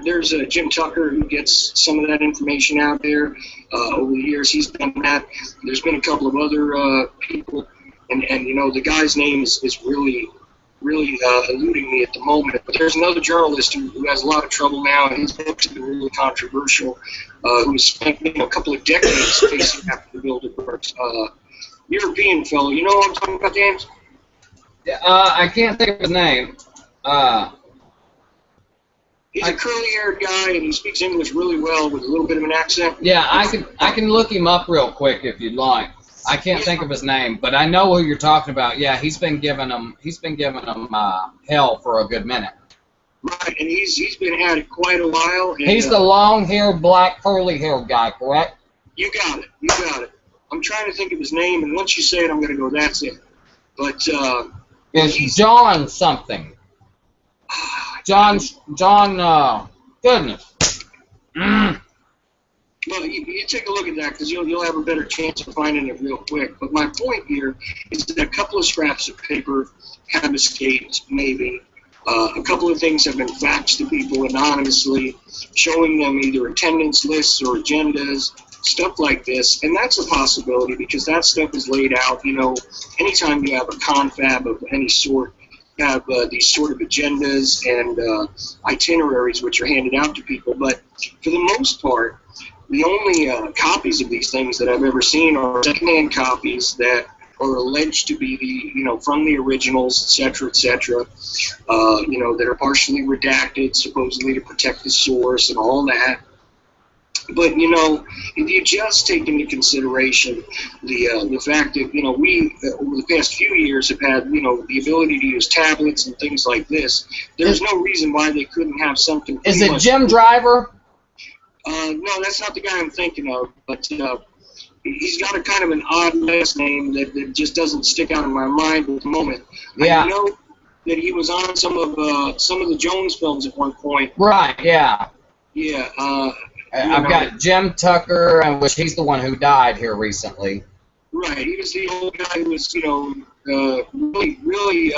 there's Jim Tucker who gets some of that information out there. Over the years, he's done that. There's been a couple of other people, and the guy's name is really eluding me at the moment. But there's another journalist who has a lot of trouble now, and his books have been really controversial, who's spent a couple of decades facing after the Bilderbergs. European fellow, you know what I'm talking about, James? I can't think of his name. He's a curly-haired guy, and he speaks English really well with a little bit of an accent. Yeah, I can look him up real quick if you'd like. I can't think of his name, but I know who you're talking about. Yeah, he's been giving them hell for a good minute. Right, and he's been at it quite a while. And, he's the long-haired, black, curly-haired guy, correct? You got it. I'm trying to think of his name, and once you say it, I'm going to go, that's it. But it's John something. John, goodness. Well, you take a look at that because you'll have a better chance of finding it real quick. But my point here is that a couple of scraps of paper have escaped, maybe. A couple of things have been faxed to people anonymously, showing them either attendance lists or agendas, stuff like this. And that's a possibility because that stuff is laid out. You know, anytime you have a confab of any sort, you have these sort of agendas and itineraries which are handed out to people. But for the most part, the only copies of these things that I've ever seen are secondhand copies that are alleged to be from the originals, et cetera, that are partially redacted, supposedly to protect the source and all that. But, if you just take into consideration the fact that, we, over the past few years have had, the ability to use tablets and things like this, there's no reason why they couldn't have something. Is it Jim Driver? No, that's not the guy I'm thinking of, but he's got a kind of an odd last name that just doesn't stick out in my mind at the moment. Yeah. I know that he was on some of the Jones films at one point. Right, yeah. Yeah. I've got Jim Tucker, which he's the one who died here recently. Right. He was the old guy who was, really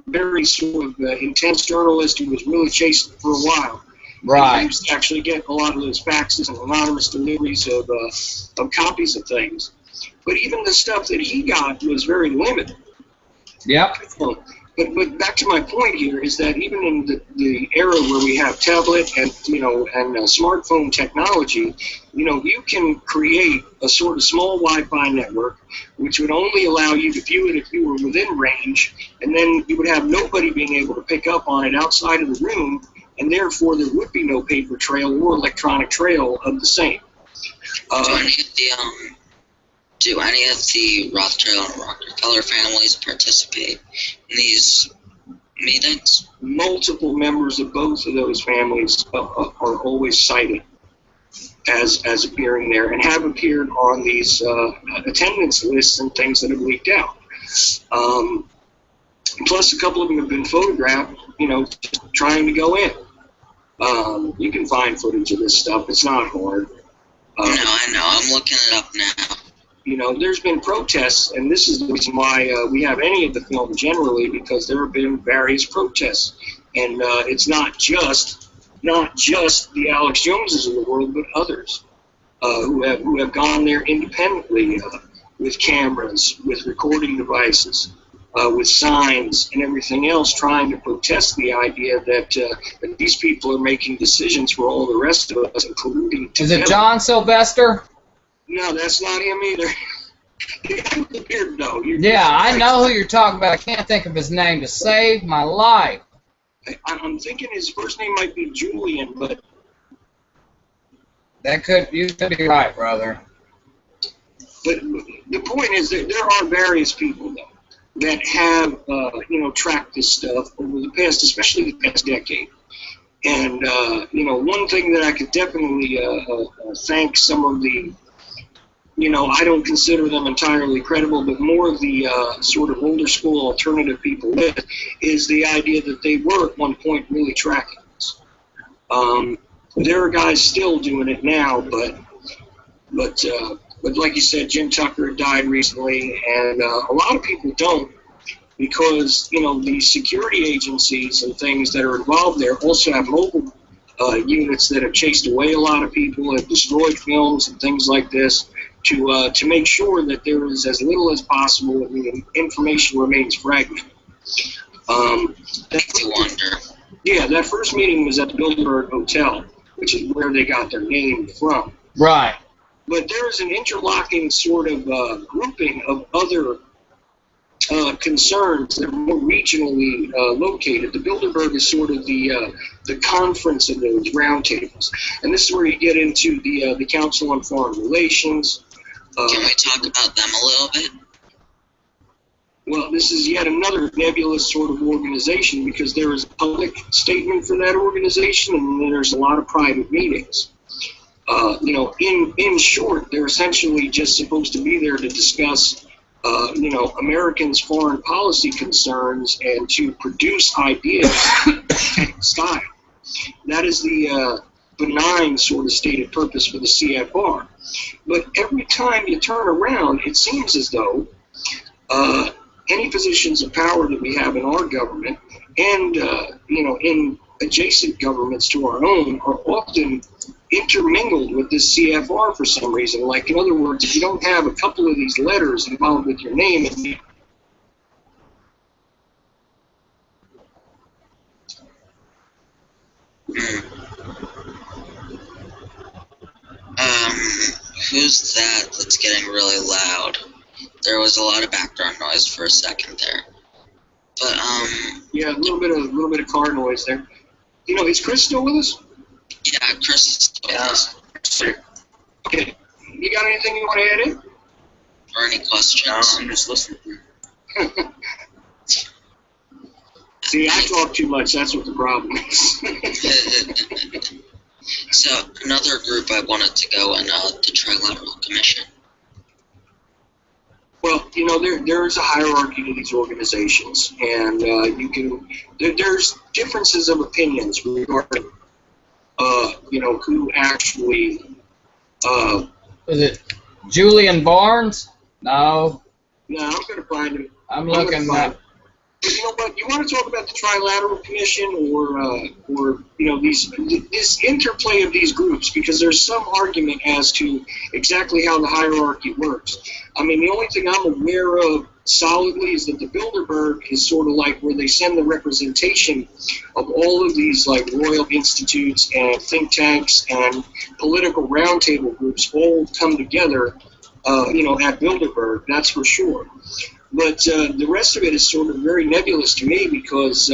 very sort of intense journalist who was really chased for a while. Right. He used to actually get a lot of those faxes and anonymous deliveries of copies of things. But even the stuff that he got was very limited. Yep. But back to my point here is that even in the era where we have tablet and smartphone technology, you can create a sort of small Wi-Fi network which would only allow you to view it if you were within range, and then you would have nobody being able to pick up on it outside of the room, and therefore there would be no paper trail or electronic trail of the same. Do any of the Rothschild and Rockefeller families participate in these meetings? Multiple members of both of those families are always cited as appearing there and have appeared on these attendance lists and things that have leaked out. Plus, a couple of them have been photographed, just trying to go in. You can find footage of this stuff. It's not hard. I know. I'm looking it up now. There's been protests, and this is the reason why we have any of the film generally, because there have been various protests. And it's not just the Alex Joneses of the world, but others who have gone there independently with cameras, with recording devices, with signs and everything else, trying to protest the idea that these people are making decisions for all the rest of us, including. Is it John Sylvester? No, that's not him either. Yeah, I know who you're talking about. I can't think of his name to save my life. I'm thinking his first name might be Julian, but you could be right, brother. But the point is that there are various people though that have tracked this stuff over the past, especially the past decade. And one thing that I could definitely thank some of the I don't consider them entirely credible, but more of the sort of older school alternative people with, is the idea that they were at one point really tracking this. There are guys still doing it now, but like you said, Jim Tucker died recently, and a lot of people don't, because the security agencies and things that are involved there also have mobile units that have chased away a lot of people, have destroyed films and things like this, to make sure that there is as little as possible and the information remains fragmented. Makes you wonder. Yeah, that first meeting was at the Bilderberg Hotel, which is where they got their name from. Right. But there is an interlocking sort of grouping of other concerns that are more regionally located. The Bilderberg is sort of the conference of those roundtables, and this is where you get into the Council on Foreign Relations. Can we talk about them a little bit? Well, this is yet another nebulous sort of organization, because there is a public statement for that organization, and then there's a lot of private meetings. In short, they're essentially just supposed to be there to discuss Americans' foreign policy concerns and to produce ideas in style. That is the benign sort of stated purpose for the CFR. But every time you turn around, it seems as though any same positions of power that we have in our government and, in adjacent governments to our own are often intermingled with this CFR for some reason. Like, in other words, if you don't have a couple of these letters involved with your name, Who's that's getting really loud? There was a lot of background noise for a second there. But, yeah, a little bit of car noise there. Is Chris still with us? yeah, Chris is still with us. Okay. You got anything you want to add in? Or any No, questions? I'm just listening. See, I talk too much. That's what the problem is. So, another group I wanted to go in, the Trilateral Commission. Well, there's a hierarchy to these organizations, and there's differences of opinions regarding, who actually. Is it Julian Barnes? No. No, I'm going to find it. I'm looking. But you know what? You want to talk about the Trilateral Commission or this interplay of these groups, because there's some argument as to exactly how the hierarchy works. I mean, the only thing I'm aware of solidly is that the Bilderberg is sort of like where they send the representation of all of these like royal institutes and think tanks and political roundtable groups all come together, at Bilderberg. That's for sure. But the rest of it is sort of very nebulous to me because,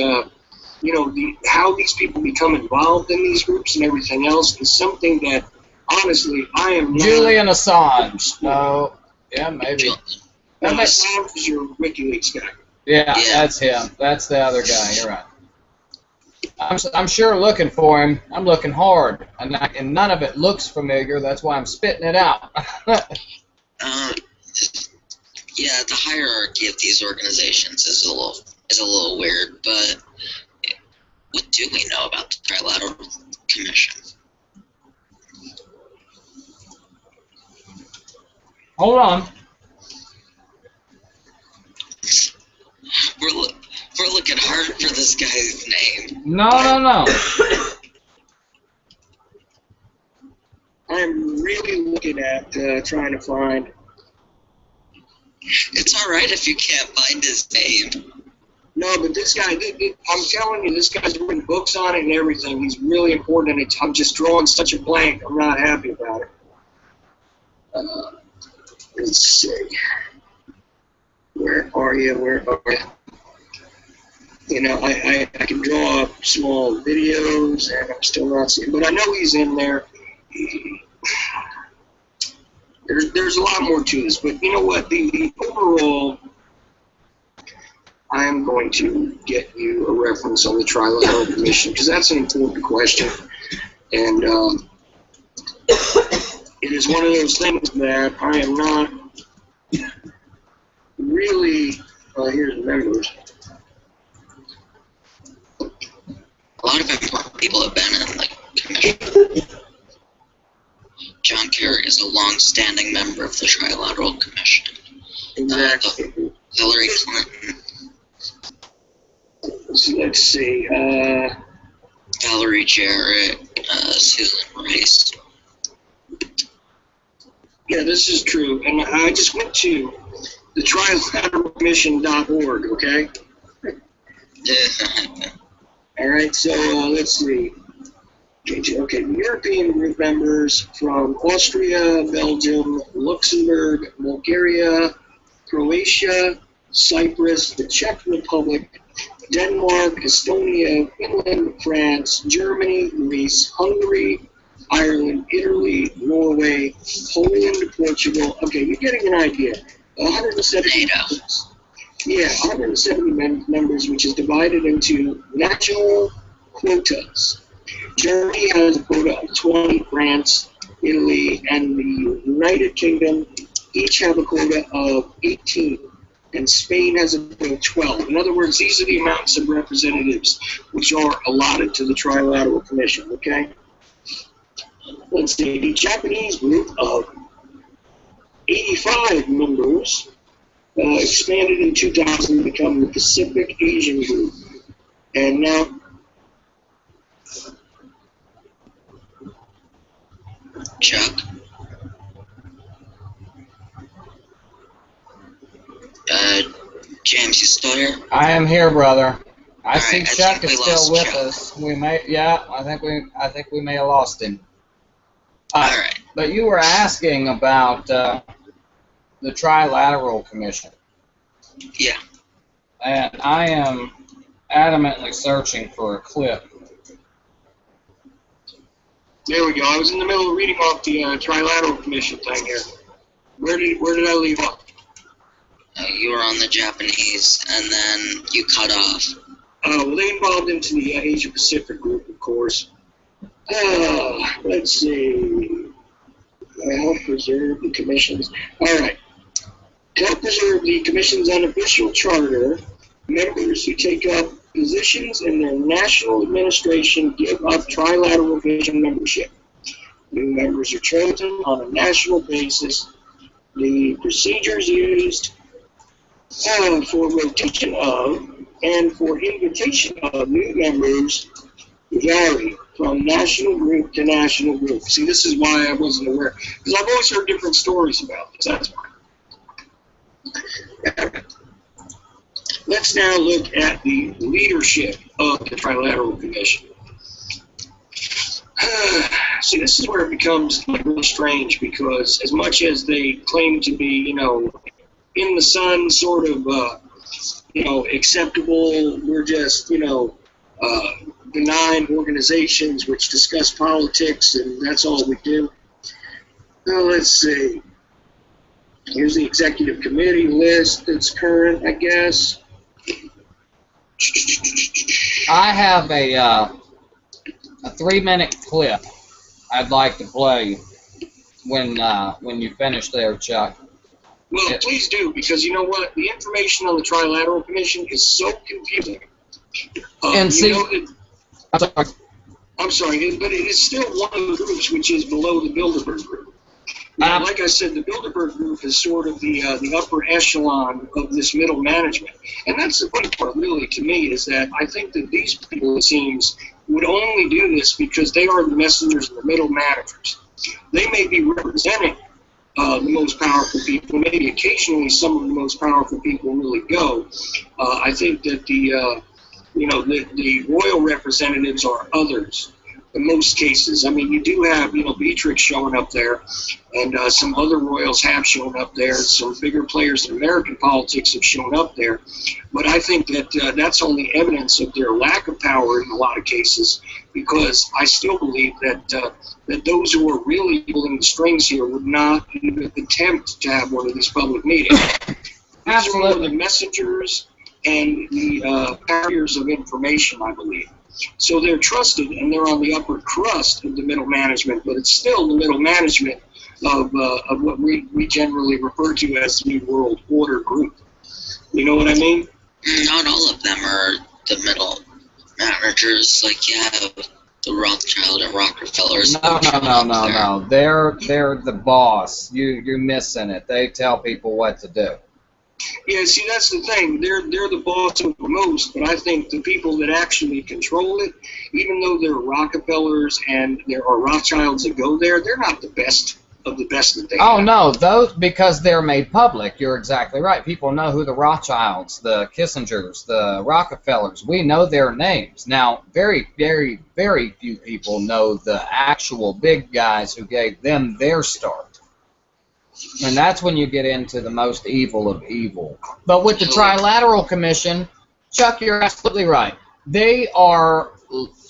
how these people become involved in these groups and everything else is something that, honestly, I am not... Julian Assange. No. Yeah, maybe. Assange is your WikiLeaks guy. Yeah, that's him. That's the other guy. You're right. I'm sure looking for him. I'm looking hard, and none of it looks familiar. That's why I'm spitting it out. Yeah, the hierarchy of these organizations is a little weird, but what do we know about the Trilateral Commission? Hold on. We're looking hard for this guy's name. No. I'm really looking at trying to find... It's alright if you can't find his name. No, but this guy, I'm telling you, this guy's written books on it and everything. He's really important, and I'm just drawing such a blank. I'm not happy about it. Let's see. Where are you? I can draw up small videos, and I'm still not seeing, but I know he's in there. There's a lot more to this, but you know what? The overall, I am going to get you a reference on the Trilateral Commission because that's an important question, and it is one of those things that I am not really. Here's the members. A lot of important people have been in the commission. John Kerry is a long-standing member of the Trilateral Commission. Exactly. Hillary Clinton. Let's see. Valerie Jarrett, Susan Rice. Yeah, this is true. And I just went to the trilateralcommission.org, okay? All right, so let's see. Okay, the European group members from Austria, Belgium, Luxembourg, Bulgaria, Croatia, Cyprus, the Czech Republic, Denmark, Estonia, Finland, France, Germany, Greece, Hungary, Ireland, Italy, Norway, Poland, Portugal. Okay, you're getting an idea. 170 members. Yeah, 170 members, which is divided into national quotas. Germany has a quota of 20, France, Italy, and the United Kingdom each have a quota of 18, and Spain has a quota of 12. In other words, these are the amounts of representatives which are allotted to the Trilateral Commission, okay? Let's see, the Japanese group of 85 members expanded in 2000 to become the Pacific Asian Group. And now, Chuck? James, you still here? I am here, brother. I see Alright, I Chuck think is we still lost with Chuck. us. We may, yeah, I think we may have lost him. Alright. But you were asking about the Trilateral Commission, Yeah. and I am adamantly searching for a clip. there we go. I was in the middle of reading off the Trilateral Commission thing here. Where did I leave off? You were on the Japanese, and then you cut off. Well, they involved into the Asia Pacific Group, of course. Let's see. Help preserve the commission's. All right. To help preserve the commission's unofficial charter, members who take up positions in their national administration give up Trilateral Commission membership. New members are chosen on a national basis. The procedures used for rotation of and for invitation of new members vary from national group to national group. See, this is why I wasn't aware, because I've always heard different stories about this. That's why. Let's now look at the leadership of the Trilateral Commission. See, this is where it becomes really strange, because as much as they claim to be, in the sun, sort of, acceptable, we're just, benign organizations which discuss politics, and that's all we do. Well, let's see. Here's the executive committee list that's current, I guess. I have a 3-minute clip I'd like to play when you finish there, Chuck. Well, please do, because you know what? The information on the Trilateral Commission is so confusing. And see, I'm sorry, but it is still one of the groups which is below the Bilderberg Group. Now, like I said, the Bilderberg Group is sort of the upper echelon of this middle management. And that's the funny part, really, to me, is that I think that these people, it seems, would only do this because they are the messengers and the middle managers. They may be representing the most powerful people. Maybe occasionally some of the most powerful people really go. I think that the royal representatives are others in most cases. I mean, you do have, Beatrix showing up there, and some other royals have shown up there. Some bigger players in American politics have shown up there. But I think that that's only evidence of their lack of power in a lot of cases, because I still believe that that those who are really pulling the strings here would not even attempt to have one of these public meetings. These are more the messengers and the carriers of information, I believe. So they're trusted, and they're on the upper crust of the middle management, but it's still the middle management of what we generally refer to as the New World Order group. You know what I mean? Not all of them are the middle managers. Like, you have the Rothschild and Rockefellers. No. They're the boss. You're missing it. They tell people what to do. Yeah, see, that's the thing. They're the boss over most, but I think the people that actually control it, even though there are Rockefellers and there are Rothschilds that go there, they're not the best of the best that they have. Oh, no, those, because they're made public. You're exactly right. People know who the Rothschilds, the Kissingers, the Rockefellers, we know their names. Now, very, very, very few people know the actual big guys who gave them their start. And that's when you get into the most evil of evil. But with the Trilateral Commission, Chuck, you're absolutely right. They are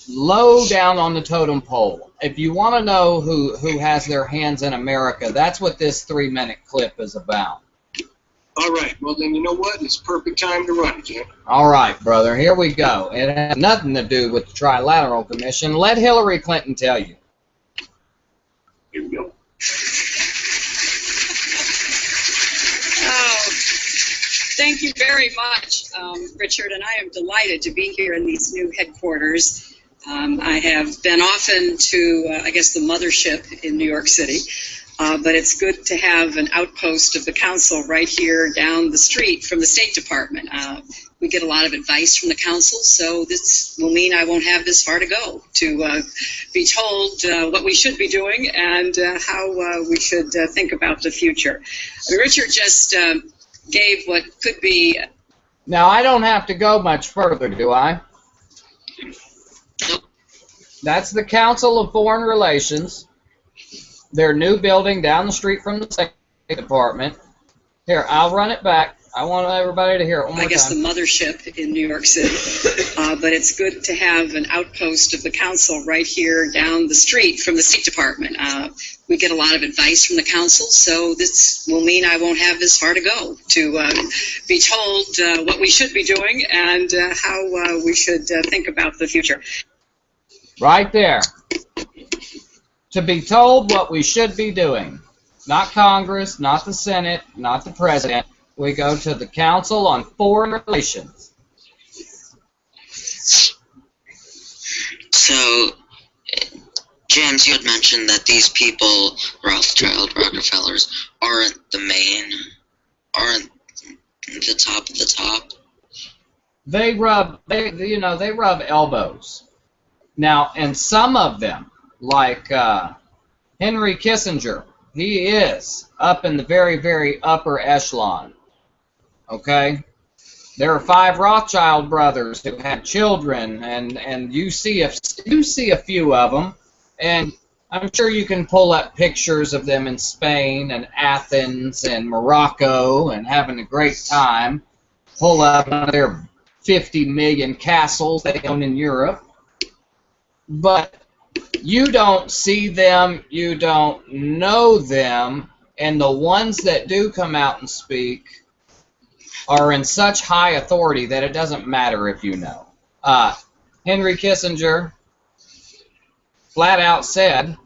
low down on the totem pole. If you want to know who has their hands in America, that's what this 3-minute clip is about. All right. Well, then you know what? It's perfect time to run it, Jim. All right, brother. Here we go. It has nothing to do with the Trilateral Commission. Let Hillary Clinton tell you. Here we go. Thank you very much, Richard, and I am delighted to be here in these new headquarters. I have been often to, I guess, the mothership in New York City, but it's good to have an outpost of the council right here down the street from the State Department. We get a lot of advice from the council, so this will mean I won't have this far to go to be told what we should be doing and how we should think about the future. Richard just gave what could be... Now, I don't have to go much further, do I? That's the Council of Foreign Relations. Their new building down the street from the State Department. Here, I'll run it back. I want everybody to hear it one more time. I guess the mothership in New York City. But it's good to have an outpost of the council right here down the street from the State Department. We get a lot of advice from the council, so this will mean I won't have this far to go to be told what we should be doing and how we should think about the future. Right there. To be told what we should be doing. Not Congress, not the Senate, not the President. We go to the Council on Foreign Relations. So, James, you had mentioned that these people, Rothschild, Rockefellers, aren't the top of the top. They rub elbows. Now, and some of them, like Henry Kissinger, he is up in the very, very upper echelon. Okay? There are 5 Rothschild brothers who had children, and you see a few of them, and I'm sure you can pull up pictures of them in Spain and Athens and Morocco and having a great time. Pull up one of their 50 million castles they own in Europe. But you don't see them, you don't know them, and the ones that do come out and speak are in such high authority that it doesn't matter if you know. Henry Kissinger flat out said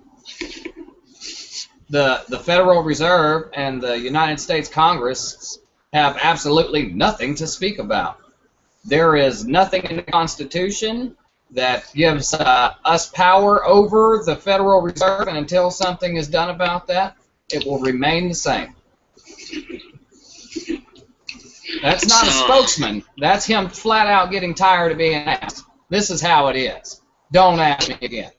the Federal Reserve and the United States Congress have absolutely nothing to speak about. There is nothing in the Constitution that gives us power over the Federal Reserve, and until something is done about that, it will remain the same. That's not a spokesman. That's him flat out getting tired of being asked. This is how it is. Don't ask me again.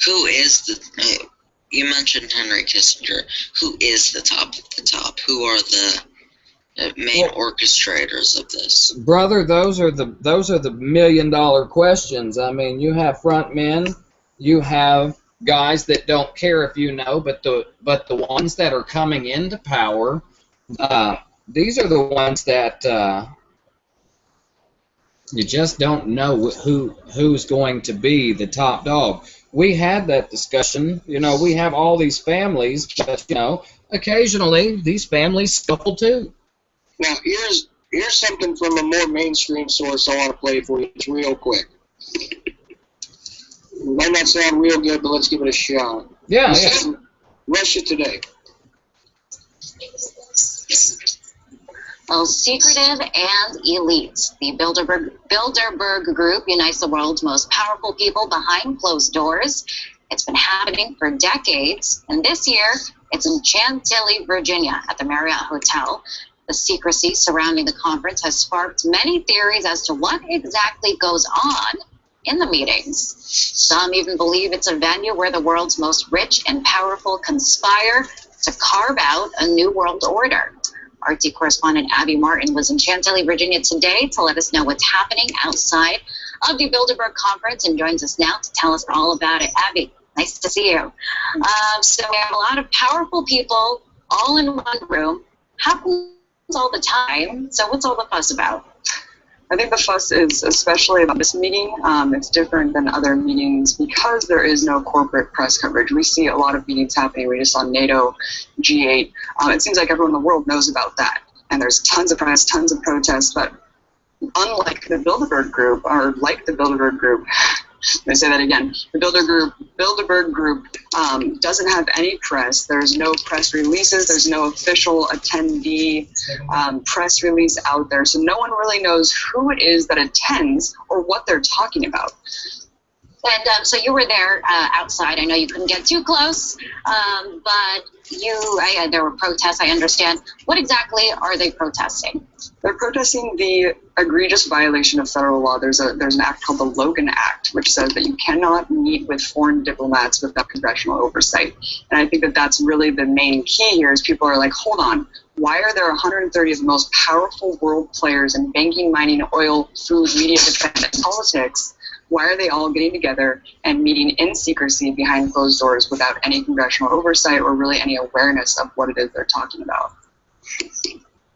Who is the... you mentioned Henry Kissinger. Who is the top of the top? Who are the main orchestrators of this? Brother, those are the million-dollar questions. I mean, you have front men, you have guys that don't care if you know, but the ones that are coming into power, these are the ones that you just don't know who's going to be the top dog. We had that discussion. You know, we have all these families, but you know, occasionally these families scuffle too. Now, here's something from a more mainstream source I want to play for you. It's real quick. It might not sound real good, but let's give it a shot. Yeah. Russia Today. Well, secretive and elite. The Bilderberg Group unites the world's most powerful people behind closed doors. It's been happening for decades, and this year it's in Chantilly, Virginia, at the Marriott Hotel. The secrecy surrounding the conference has sparked many theories as to what exactly goes on in the meetings. Some even believe it's a venue where the world's most rich and powerful conspire to carve out a new world order. RT correspondent Abby Martin was in Chantilly, Virginia today to let us know what's happening outside of the Bilderberg conference and joins us now to tell us all about it. Abby, nice to see you. So we have a lot of powerful people all in one room. Happens all the time. So what's all the fuss about? I think the fuss is especially about this meeting. It's different than other meetings because there is no corporate press coverage. We see a lot of meetings happening. We just saw NATO, G8. It seems like everyone in the world knows about that. And there's tons of press, tons of protests. But unlike the Bilderberg Group, or like the Bilderberg Group, let me say that again. The Bilderberg Group doesn't have any press. There's no press releases. There's no official attendee press release out there. So no one really knows who it is that attends or what they're talking about. And so you were there outside. I know you couldn't get too close, but there were protests, I understand. What exactly are they protesting? They're protesting the egregious violation of federal law. There's an act called the Logan Act, which says that you cannot meet with foreign diplomats without congressional oversight. And I think that that's really the main key here is people are like, hold on, why are there 130 of the most powerful world players in banking, mining, oil, food, media, defense, and politics? Why are they all getting together and meeting in secrecy behind closed doors without any congressional oversight or really any awareness of what it is they're talking about?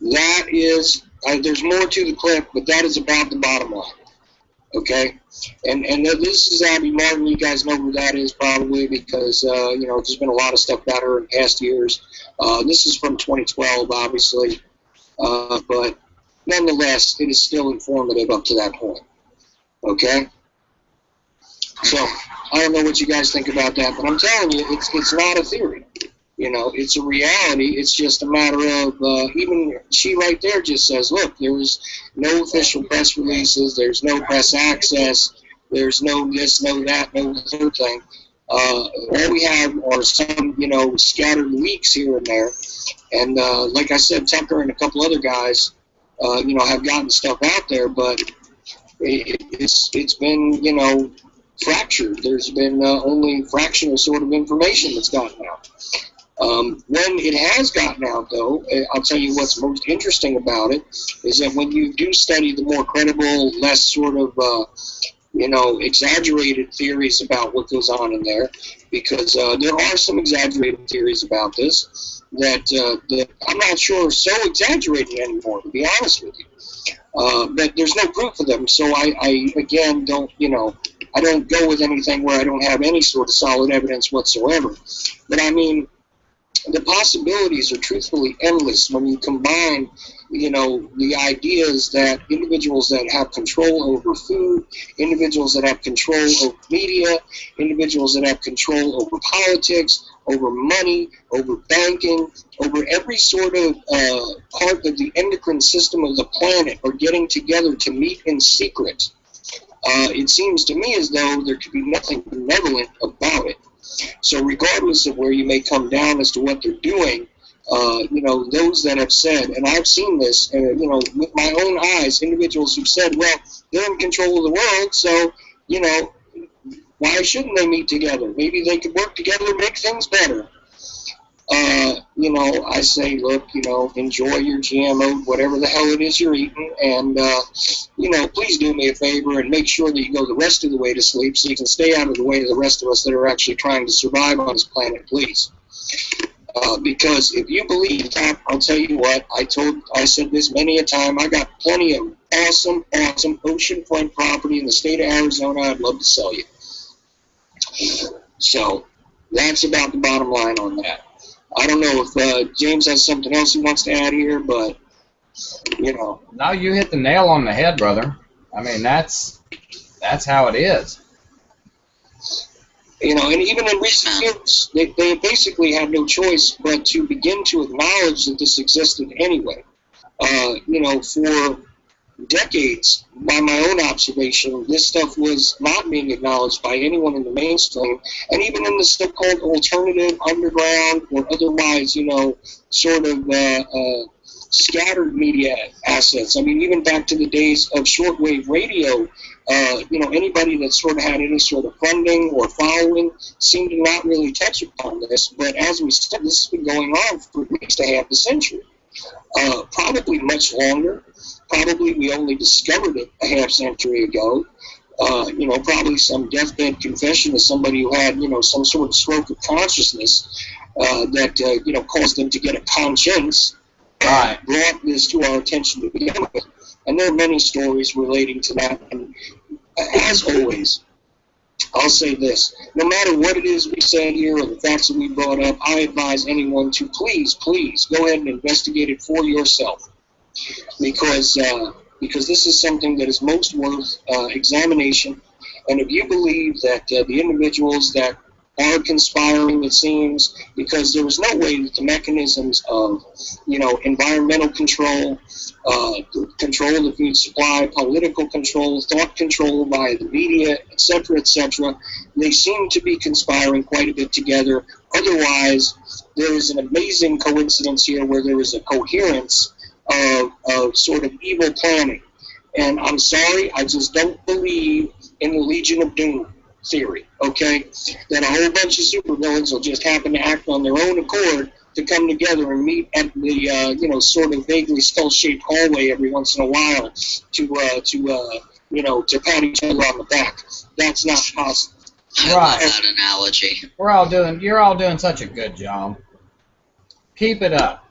That is, there's more to the clip, but that is about the bottom line. Okay? And this is Abby Martin. You guys know who that is probably because, there's been a lot of stuff about her in past years. This is from 2012, obviously. But nonetheless, it is still informative up to that point. Okay? So, I don't know what you guys think about that, but I'm telling you, it's not a theory. It's a reality. It's just a matter of, even she right there just says, look, there's no official press releases, there's no press access, there's no this, no that, no third thing. All we have are some, scattered leaks here and there. And like I said, Tucker and a couple other guys, have gotten stuff out there, but it's been, fractured. There's been only fractional sort of information that's gotten out. When it has gotten out, though, I'll tell you what's most interesting about it is that when you do study the more credible, less sort of, exaggerated theories about what goes on in there, because there are some exaggerated theories about this that I'm not sure are so exaggerated anymore, to be honest with you. But there's no proof of them, so I again, don't, I don't go with anything where I don't have any sort of solid evidence whatsoever. But I mean, the possibilities are truthfully endless when you combine, the ideas that individuals that have control over food, individuals that have control over media, individuals that have control over politics, over money, over banking, over every sort of part of the endocrine system of the planet are getting together to meet in secret. It seems to me as though there could be nothing benevolent about it. So regardless of where you may come down as to what they're doing, those that have said, and I've seen this, with my own eyes, individuals who've said, well, they're in control of the world, so, why shouldn't they meet together? Maybe they could work together and make things better. I say, look, enjoy your GMO, whatever the hell it is you're eating, and, please do me a favor and make sure that you go the rest of the way to sleep so you can stay out of the way of the rest of us that are actually trying to survive on this planet, please. Because if you believe that, I'll tell you what, I said this many a time, I got plenty of awesome oceanfront property in the state of Arizona I'd love to sell you. So, that's about the bottom line on that. I don't know if James has something else he wants to add here, but, No, you hit the nail on the head, brother. I mean, that's how it is. And even in recent years, they basically had no choice but to begin to acknowledge that this existed anyway. For decades, by my own observation, this stuff was not being acknowledged by anyone in the mainstream, and even in the so-called alternative, underground, or otherwise, sort of scattered media assets. I mean, even back to the days of shortwave radio, anybody that sort of had any sort of funding or following seemed to not really touch upon this. But as we said, this has been going on for at least a half a century, probably much longer. Probably we only discovered it a half century ago. Probably some deathbed confession of somebody who had, some sort of stroke of consciousness that, caused them to get a conscience. Brought this to our attention to begin with. And there are many stories relating to that. And as always, I'll say this. No matter what it is we said here or the facts that we brought up, I advise anyone to please go ahead and investigate it for yourself. Because this is something that is most worth examination. And if you believe that the individuals that are conspiring, it seems, because there was no way that the mechanisms of, environmental control, control of the food supply, political control, thought control by the media, etc., they seem to be conspiring quite a bit together. Otherwise, there is an amazing coincidence here where there is a coherence of sort of evil planning. And I'm sorry, I just don't believe in the Legion of Doom theory, okay? That a whole bunch of supervillains will just happen to act on their own accord to come together and meet at the, sort of vaguely skull-shaped hallway every once in a while to pat each other on the back. That's not possible. I love that analogy. You're all doing such a good job. Keep it up.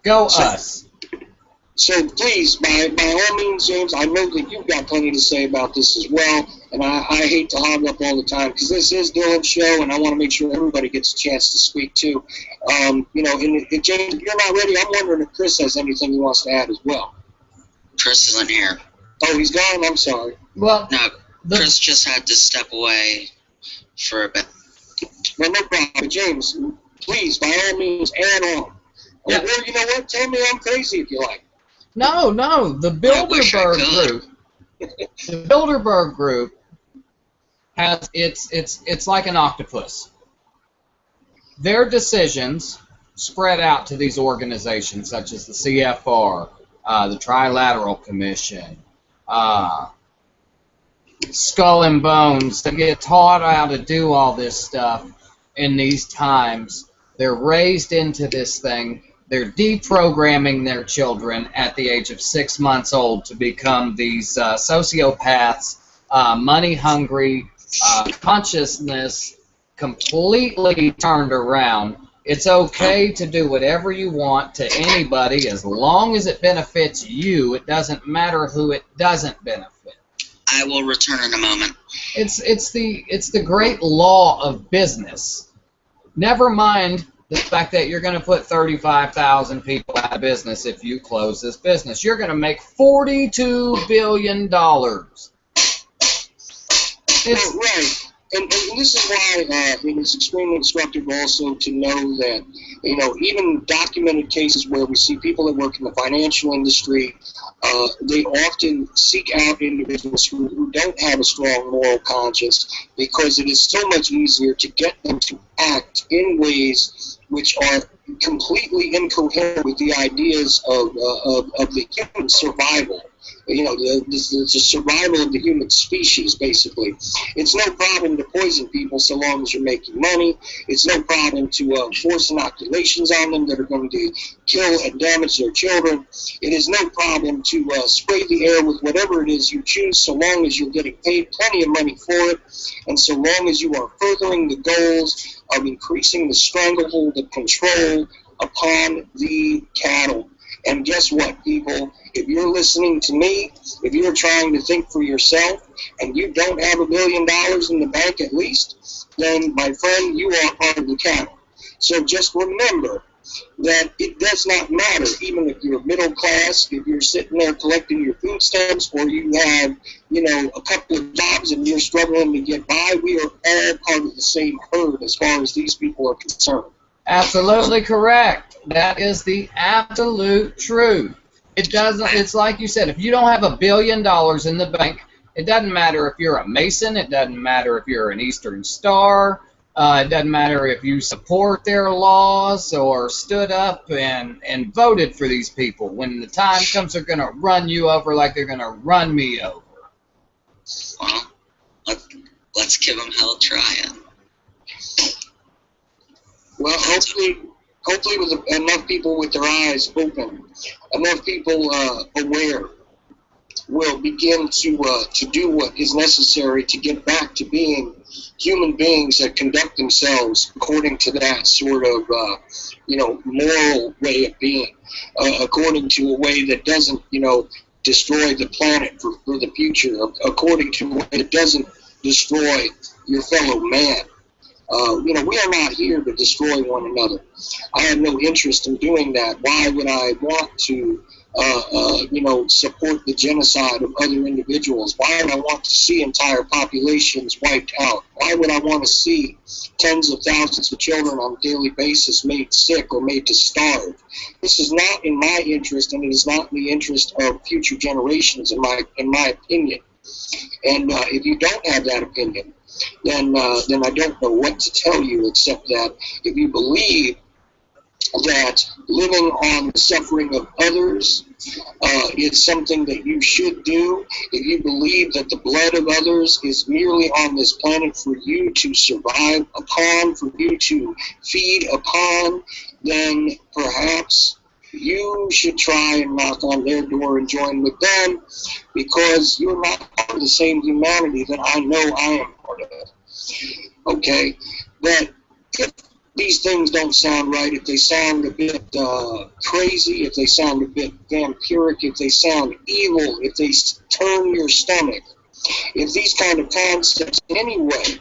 Go us. So please, by all means, James, I know that you've got plenty to say about this as well, and I hate to hog up all the time because this is Dylan's show, and I want to make sure everybody gets a chance to speak too. And if James, if you're not ready, I'm wondering if Chris has anything he wants to add as well. Chris isn't here. Oh, he's gone? I'm sorry. Well, No, Chris just had to step away for a bit. Well, no problem. But James, please, by all means, add on. Yeah. Or you know what? Tell me I'm crazy if you like. No, the Bilderberg group. The Bilderberg group has it's like an octopus. Their decisions spread out to these organizations such as the CFR, the Trilateral Commission, Skull and Bones, to get taught how to do all this stuff in these times. They're raised into this thing. They're deprogramming their children at the age of 6 months old to become these sociopaths, money-hungry, consciousness completely turned around. It's okay to do whatever you want to anybody as long as it benefits you. It doesn't matter who it doesn't benefit. I will return in a moment. It's the great law of business. Never mind the fact that you're going to put 35,000 people out of business if you close this business. You're going to make $42 billion. It's right. And this is why it is extremely instructive also to know that, even documented cases where we see people that work in the financial industry, they often seek out individuals who don't have a strong moral conscience because it is so much easier to get them to act in ways which are completely incoherent with the ideas of the human survival. The survival of the human species, basically. It's no problem to poison people so long as you're making money. It's no problem to force inoculations on them that are going to kill and damage their children. It is no problem to spray the air with whatever it is you choose so long as you're getting paid plenty of money for it, and so long as you are furthering the goals of increasing the stranglehold of control upon the cattle. And guess what, people? If you're listening to me, if you're trying to think for yourself, and you don't have $1 billion in the bank at least, then, my friend, you are part of the cattle. So just remember that it does not matter, even if you're middle class, if you're sitting there collecting your food stamps, or you have, a couple of jobs and you're struggling to get by, we are all part of the same herd as far as these people are concerned. absolutely correct. That is the absolute truth. It doesn't. It's like you said. If you don't have $1 billion in the bank, it doesn't matter if you're a Mason. It doesn't matter if you're an Eastern Star. It doesn't matter if you support their laws or stood up and voted for these people. When the time comes, they're going to run you over like they're going to run me over. Well, let's give them hell trying. Well, hopefully with enough people with their eyes open, enough people aware, will begin to do what is necessary to get back to being human beings that conduct themselves according to that sort of, moral way of being, according to a way that doesn't, destroy the planet for the future, according to a way that doesn't destroy your fellow man. We are not here to destroy one another. I have no interest in doing that. Why would I want to support the genocide of other individuals? Why would I want to see entire populations wiped out? Why would I want to see tens of thousands of children on a daily basis made sick or made to starve? This is not in my interest, and it is not in the interest of future generations, in my opinion. And if you don't have that opinion, then I don't know what to tell you, except that if you believe that living on the suffering of others is something that you should do, if you believe that the blood of others is merely on this planet for you to survive upon, for you to feed upon, then perhaps you should try and knock on their door and join with them, because you're not part of the same humanity that I know I am part of. Okay? But if these things don't sound right, if they sound a bit crazy, if they sound a bit vampiric, if they sound evil, if they turn your stomach, if these kind of concepts in any way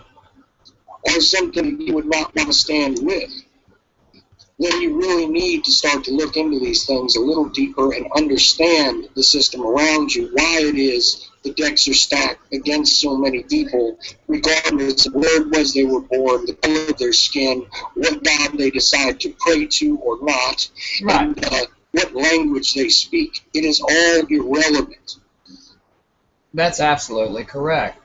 are something you would not want to stand with, then you really need to start to look into these things a little deeper and understand the system around you, why it is the decks are stacked against so many people, regardless of where it was they were born, the color of their skin, what God they decide to pray to or not, Right. and what language they speak. It is all irrelevant. That's absolutely correct.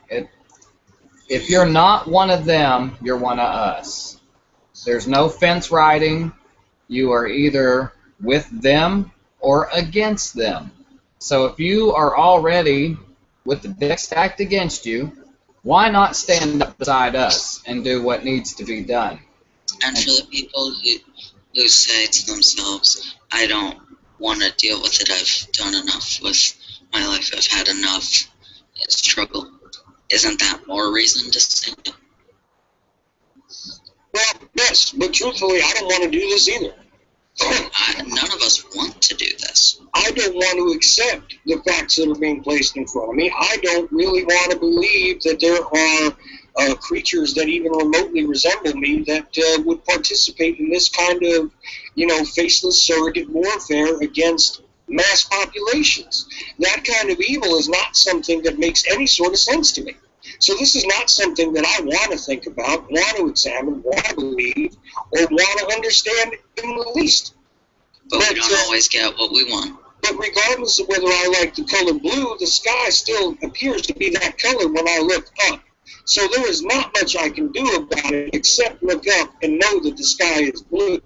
If you're not one of them, you're one of us. There's no fence riding. You are either with them or against them. So if you are already with the deck stacked against you, why not stand up beside us and do what needs to be done? And for the people who say to themselves, I don't want to deal with it, I've done enough with my life, I've had enough struggle, isn't that more reason to stand up? Well, yes, but truthfully, I don't want to do this either. None of us want to do this. I don't want to accept the facts that are being placed in front of me. I don't really want to believe that there are creatures that even remotely resemble me that would participate in this kind of, faceless surrogate warfare against mass populations. That kind of evil is not something that makes any sort of sense to me. So this is not something that I want to think about, want to examine, want to believe, or want to understand in the least. But we don't always get what we want. But regardless of whether I like the color blue, the sky still appears to be that color when I look up. So there is not much I can do about it except look up and know that the sky is blue.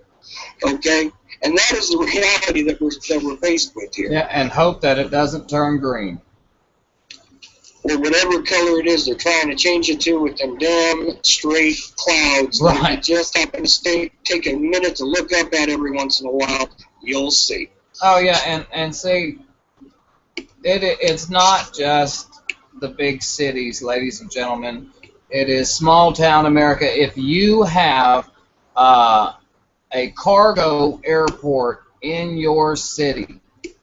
Okay? And that is the reality that we're faced with here. Yeah, and hope that it doesn't turn green. Or whatever color it is they're trying to change it to with them damn straight clouds. Right. If you just happen to take a minute to look up at every once in a while, you'll see. Oh, yeah, and see, it's not just the big cities, ladies and gentlemen. It is small town America. If you have a cargo airport in your city,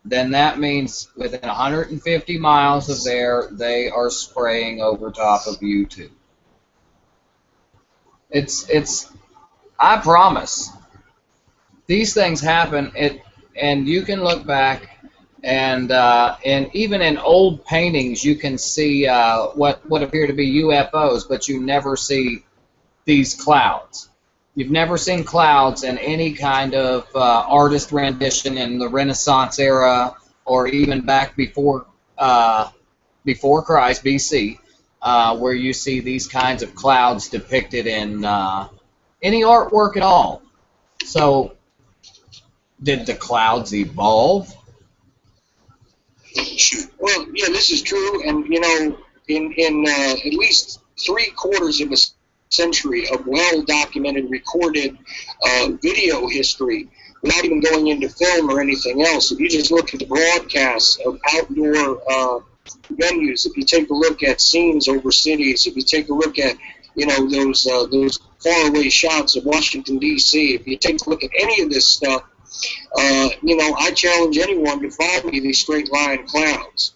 then that means within 150 miles of there, they are spraying over top of you too. I promise. These things happen, and you can look back, and even in old paintings, you can see what appear to be UFOs, but you never see these clouds. You've never seen clouds in any kind of artist rendition in the Renaissance era, or even back before Christ, BC, where you see these kinds of clouds depicted in any artwork at all. So, did the clouds evolve? Well, yeah, this is true, and in at least 3/4 of a century of well-documented, recorded video history, without even going into film or anything else. If you just look at the broadcasts of outdoor venues, if you take a look at scenes over cities, if you take a look at those faraway shots of Washington D.C., if you take a look at any of this stuff, I challenge anyone to find me these straight line clouds.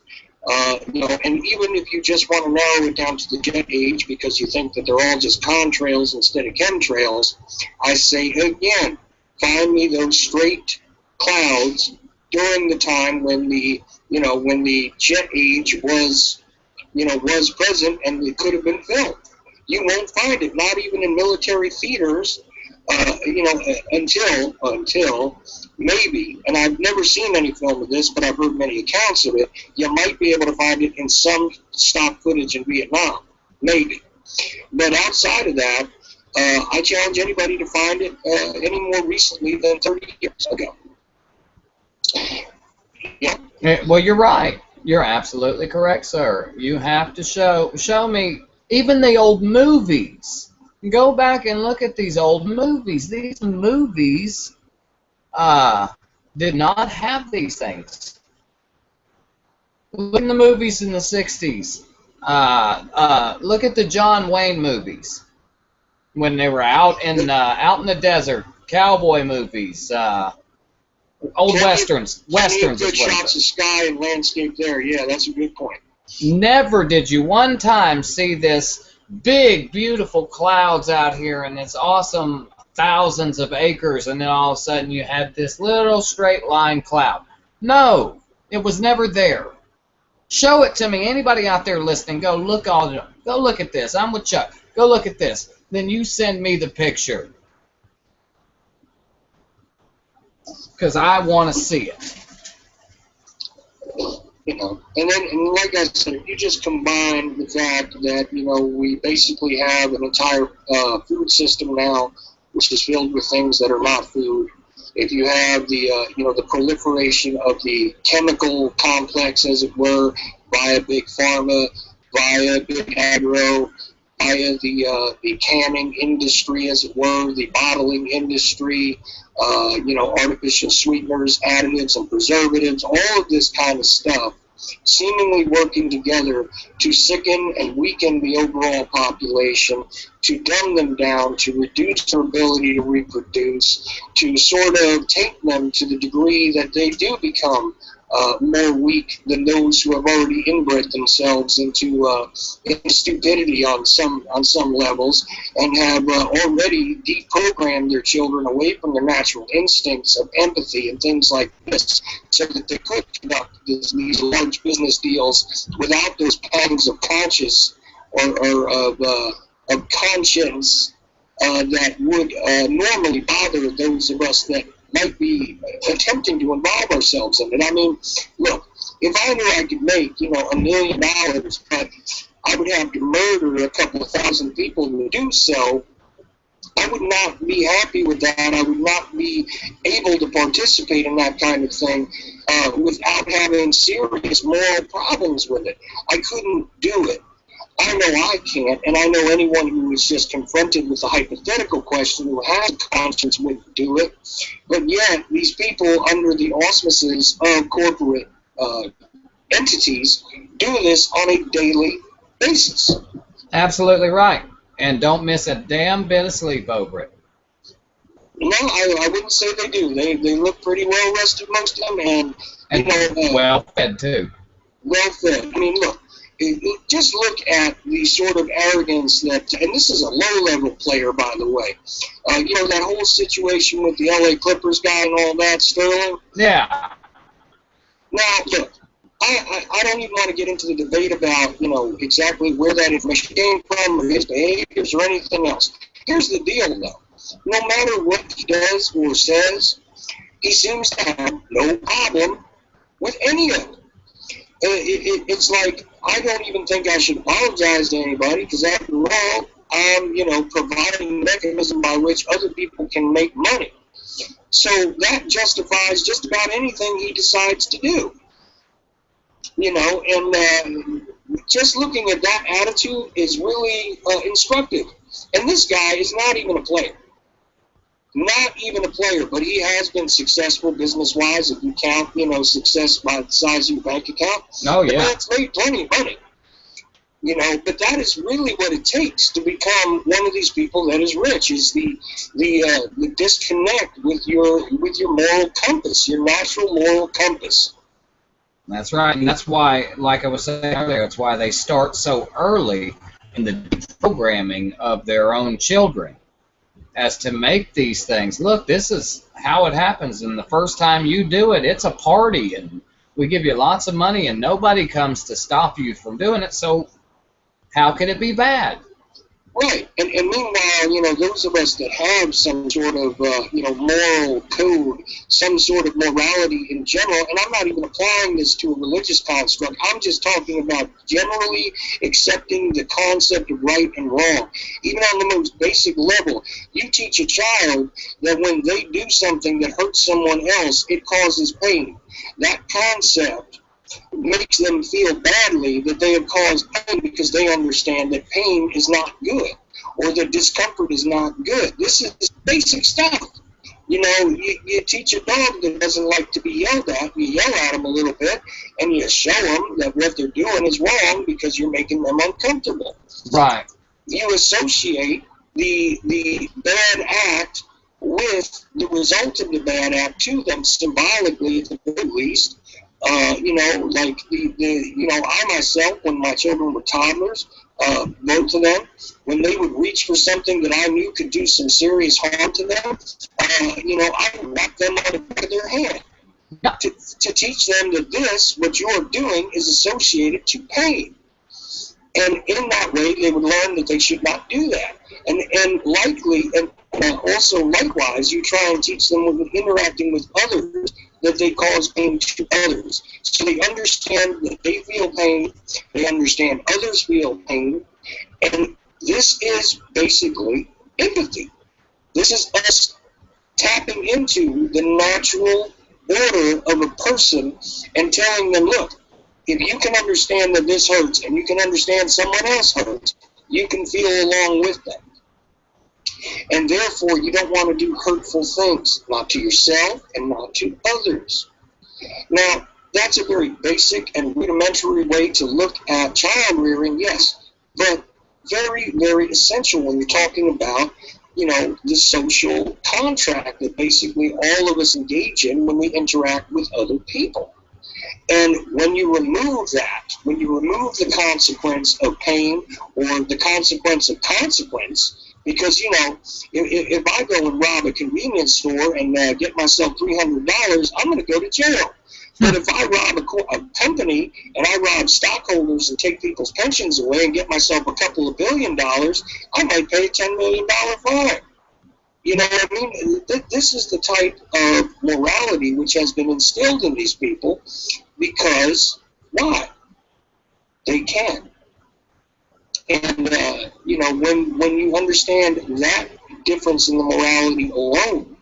And even if you just want to narrow it down to the jet age because you think that they're all just contrails instead of chemtrails, I say again, find me those straight clouds during the time when the when the jet age was was present and it could have been filmed. You won't find it, not even in military theaters, until maybe, and I've never seen any film of this, but I've heard many accounts of it. You might be able to find it in some stock footage in Vietnam, maybe. But outside of that, I challenge anybody to find it any more recently than 30 years ago. Yeah. Well, you're right. You're absolutely correct, sir. You have to show me even the old movies. Go back and look at these old movies. These movies did not have these things. Look at the movies in the 60s. Look at the John Wayne movies when they were out in the desert. Cowboy movies. Old westerns. Westerns good is what shots of sky and landscape there. Yeah, that's a good point. Never did you one time see this big, beautiful clouds out here and this awesome thousands of acres, and then all of a sudden you had this little straight line cloud. No, it was never there. Show it to me. Anybody out there listening, go look at this. I'm with Chuck. Go look at this. Then you send me the picture, because I want to see it. And like I said, if you just combine the fact that we basically have an entire food system now, which is filled with things that are not food. If you have the the proliferation of the chemical complex, as it were, via big pharma, via big agro, via the canning industry, as it were, the bottling industry, artificial sweeteners, additives, and preservatives, all of this kind of stuff, seemingly working together to sicken and weaken the overall population, to dumb them down, to reduce their ability to reproduce, to sort of take them to the degree that they do become more weak than those who have already inbred themselves into stupidity on some levels, and have already deprogrammed their children away from their natural instincts of empathy and things like this, so that they could conduct these large business deals without those pangs of conscience or of conscience that would normally bother those of us that might be attempting to involve ourselves in it. I mean, look, if I knew I could make, $1 million, but I would have to murder a couple of thousand people to do so, I would not be happy with that. I would not be able to participate in that kind of thing without having serious moral problems with it. I couldn't do it. I know I can't, and I know anyone who is just confronted with a hypothetical question who has a conscience wouldn't do it. But yet, these people under the auspices of corporate entities do this on a daily basis. Absolutely right. And don't miss a damn bit of sleep over it. No, I wouldn't say they do. They look pretty well rested, most of them, and well fed too. Well fed. I mean, look. Just look at the sort of arrogance that, and this is a low-level player, by the way. That whole situation with the LA Clippers guy and all that, Sterling. Yeah. Now, look, I don't even want to get into the debate about, exactly where that information came from or his behaviors or anything else. Here's the deal, though. No matter what he does or says, he seems to have no problem with any of it. It's like, I don't even think I should apologize to anybody, because after all, I'm, providing a mechanism by which other people can make money. So that justifies just about anything he decides to do. And just looking at that attitude is really instructive. And this guy is not even a player. Not even a player, but he has been successful business-wise, if you count, success by the size of your bank account. Oh, yeah. That's made plenty of money. But that is really what it takes to become one of these people that is rich, is the disconnect with your moral compass, your natural moral compass. That's right, and that's why, like I was saying earlier, it's why they start so early in the programming of their own children. as to make these things. Look, this is how it happens, and the first time you do it, it's a party, and we give you lots of money, and nobody comes to stop you from doing it, so how can it be bad? Right, and meanwhile, those of us that have some sort of, moral code, some sort of morality in general, and I'm not even applying this to a religious construct, I'm just talking about generally accepting the concept of right and wrong. Even on the most basic level, you teach a child that when they do something that hurts someone else, it causes pain. That concept makes them feel badly that they have caused pain because they understand that pain is not good or that discomfort is not good. This is basic stuff. You teach a dog that doesn't like to be yelled at, you yell at them a little bit and you show them that what they're doing is wrong because you're making them uncomfortable. Right. You associate the bad act with the result of the bad act to them symbolically at the very least. Like I myself, when my children were toddlers, both of them, when they would reach for something that I knew could do some serious harm to them, I would whack them on the back of their hand to teach them that what you're doing, is associated to pain. And in that way, they would learn that they should not do that. And also likewise, you try and teach them when interacting with others that they cause pain to others. So they understand that they feel pain, they understand others feel pain, and this is basically empathy. This is us tapping into the natural order of a person and telling them, look, if you can understand that this hurts and you can understand someone else hurts, you can feel along with them. And therefore, you don't want to do hurtful things, not to yourself and not to others. Now, that's a very basic and rudimentary way to look at child rearing, yes, but very, very essential when you're talking about, the social contract that basically all of us engage in when we interact with other people. And when you remove that, when you remove the consequence of pain or the consequence of consequence, because, if I go and rob a convenience store and get myself $300, I'm going to go to jail. But if I rob a company and I rob stockholders and take people's pensions away and get myself a couple of $1 billion, I might pay a $10 million fine. You know what I mean? This is the type of morality which has been instilled in these people because, why? They can. And, when you understand that difference in the morality alone,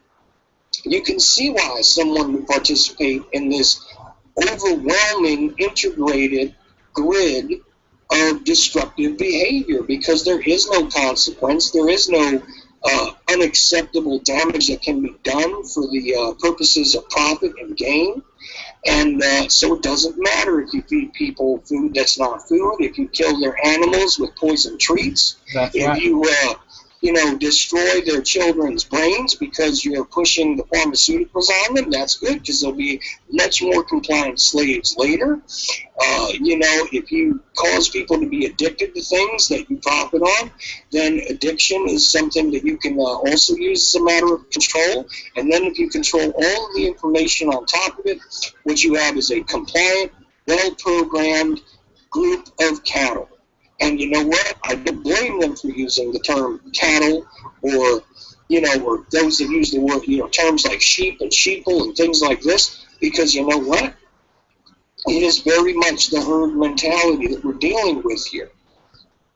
you can see why someone would participate in this overwhelming, integrated grid of destructive behavior because there is no consequence, there is no unacceptable damage that can be done for the purposes of profit and gain. And so it doesn't matter if you feed people food that's not food, if you kill their animals with poison treats, if you destroy their children's brains because you're pushing the pharmaceuticals on them, that's good because they'll be much more compliant slaves later. If you cause people to be addicted to things that you profit on, then addiction is something that you can also use as a matter of control. And then if you control all of the information on top of it, what you have is a compliant, well-programmed group of cattle. And you know what? I don't blame them for using the term cattle or those that use the word, terms like sheep and sheeple and things like this, because you know what? It is very much the herd mentality that we're dealing with here.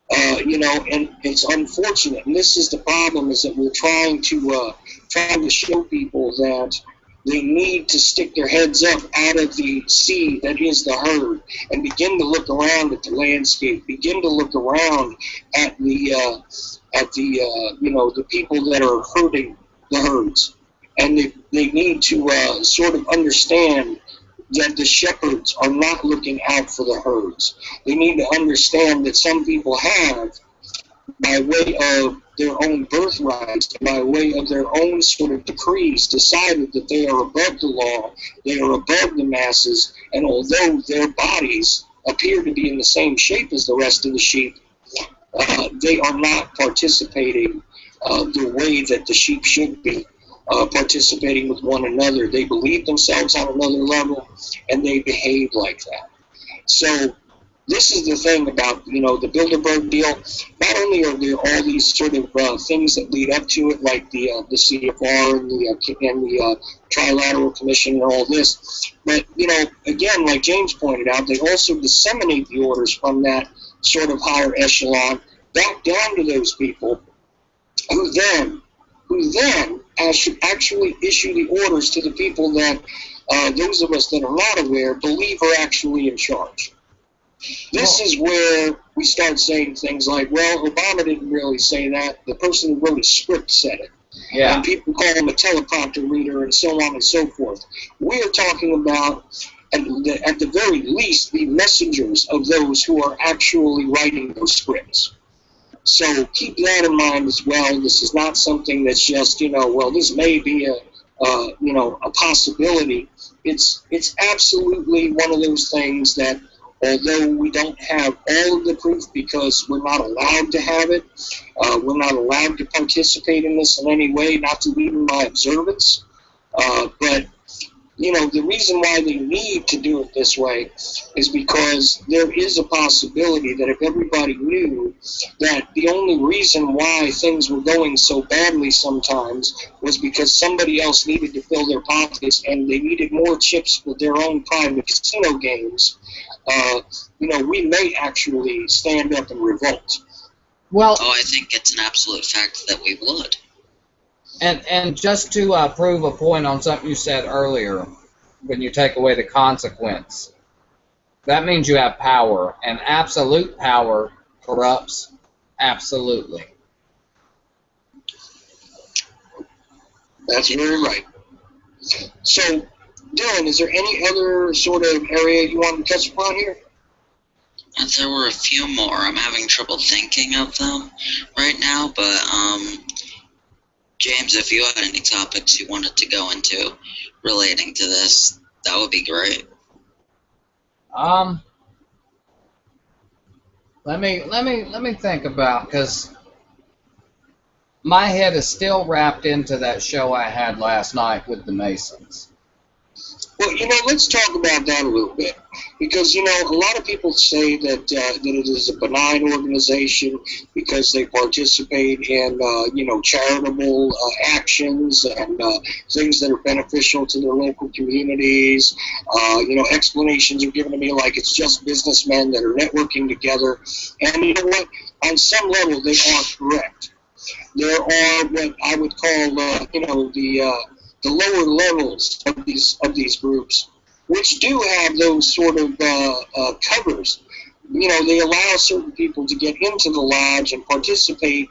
And it's unfortunate. And this is the problem, is that we're trying to show people that they need to stick their heads up out of the sea that is the herd and begin to look around at the landscape, begin to look around at the people that are herding the herds. And they need to sort of understand that the shepherds are not looking out for the herds. They need to understand that some people have, by way of their own birthrights, by way of their own sort of decrees, decided that they are above the law, they are above the masses, and although their bodies appear to be in the same shape as the rest of the sheep, they are not participating the way that the sheep should be, participating with one another. They believe themselves on another level, and they behave like that. So this is the thing about, the Bilderberg deal. Not only are there all these sort of things that lead up to it, like the CFR and the Trilateral Commission and all this, but, again, like James pointed out, they also disseminate the orders from that sort of higher echelon back down to those people who then actually issue the orders to the people that those of us that are not aware believe are actually in charge. This is where we start saying things like, well, Obama didn't really say that. The person who wrote a script said it. Yeah. And people call him a teleprompter reader and so on and so forth. We are talking about, at the very least, the messengers of those who are actually writing those scripts. So keep that in mind as well. This is not something that's just, well, this may be a possibility. It's absolutely one of those things that, although we don't have all of the proof because we're not allowed to have it, we're not allowed to participate in this in any way, not to even by observance. But, the reason why they need to do it this way is because there is a possibility that if everybody knew that the only reason why things were going so badly sometimes was because somebody else needed to fill their pockets and they needed more chips for their own private casino games, we may actually stand up and revolt. Well, I think it's an absolute fact that we would. And just to prove a point on something you said earlier, when you take away the consequence, that means you have power, and absolute power corrupts absolutely. That's very right. So, Dylan, is there any other sort of area you want to touch upon here? There were a few more. I'm having trouble thinking of them right now, but James, if you had any topics you wanted to go into relating to this, that would be great. Let me think about, because my head is still wrapped into that show I had last night with the Masons. Well, let's talk about that a little bit, because, a lot of people say that it is a benign organization because they participate in, charitable actions and things that are beneficial to their local communities. Explanations are given to me like it's just businessmen that are networking together. And you know what? On some level, they are correct. There are what I would call, the lower levels of these groups, which do have those sort of covers. They allow certain people to get into the lodge and participate,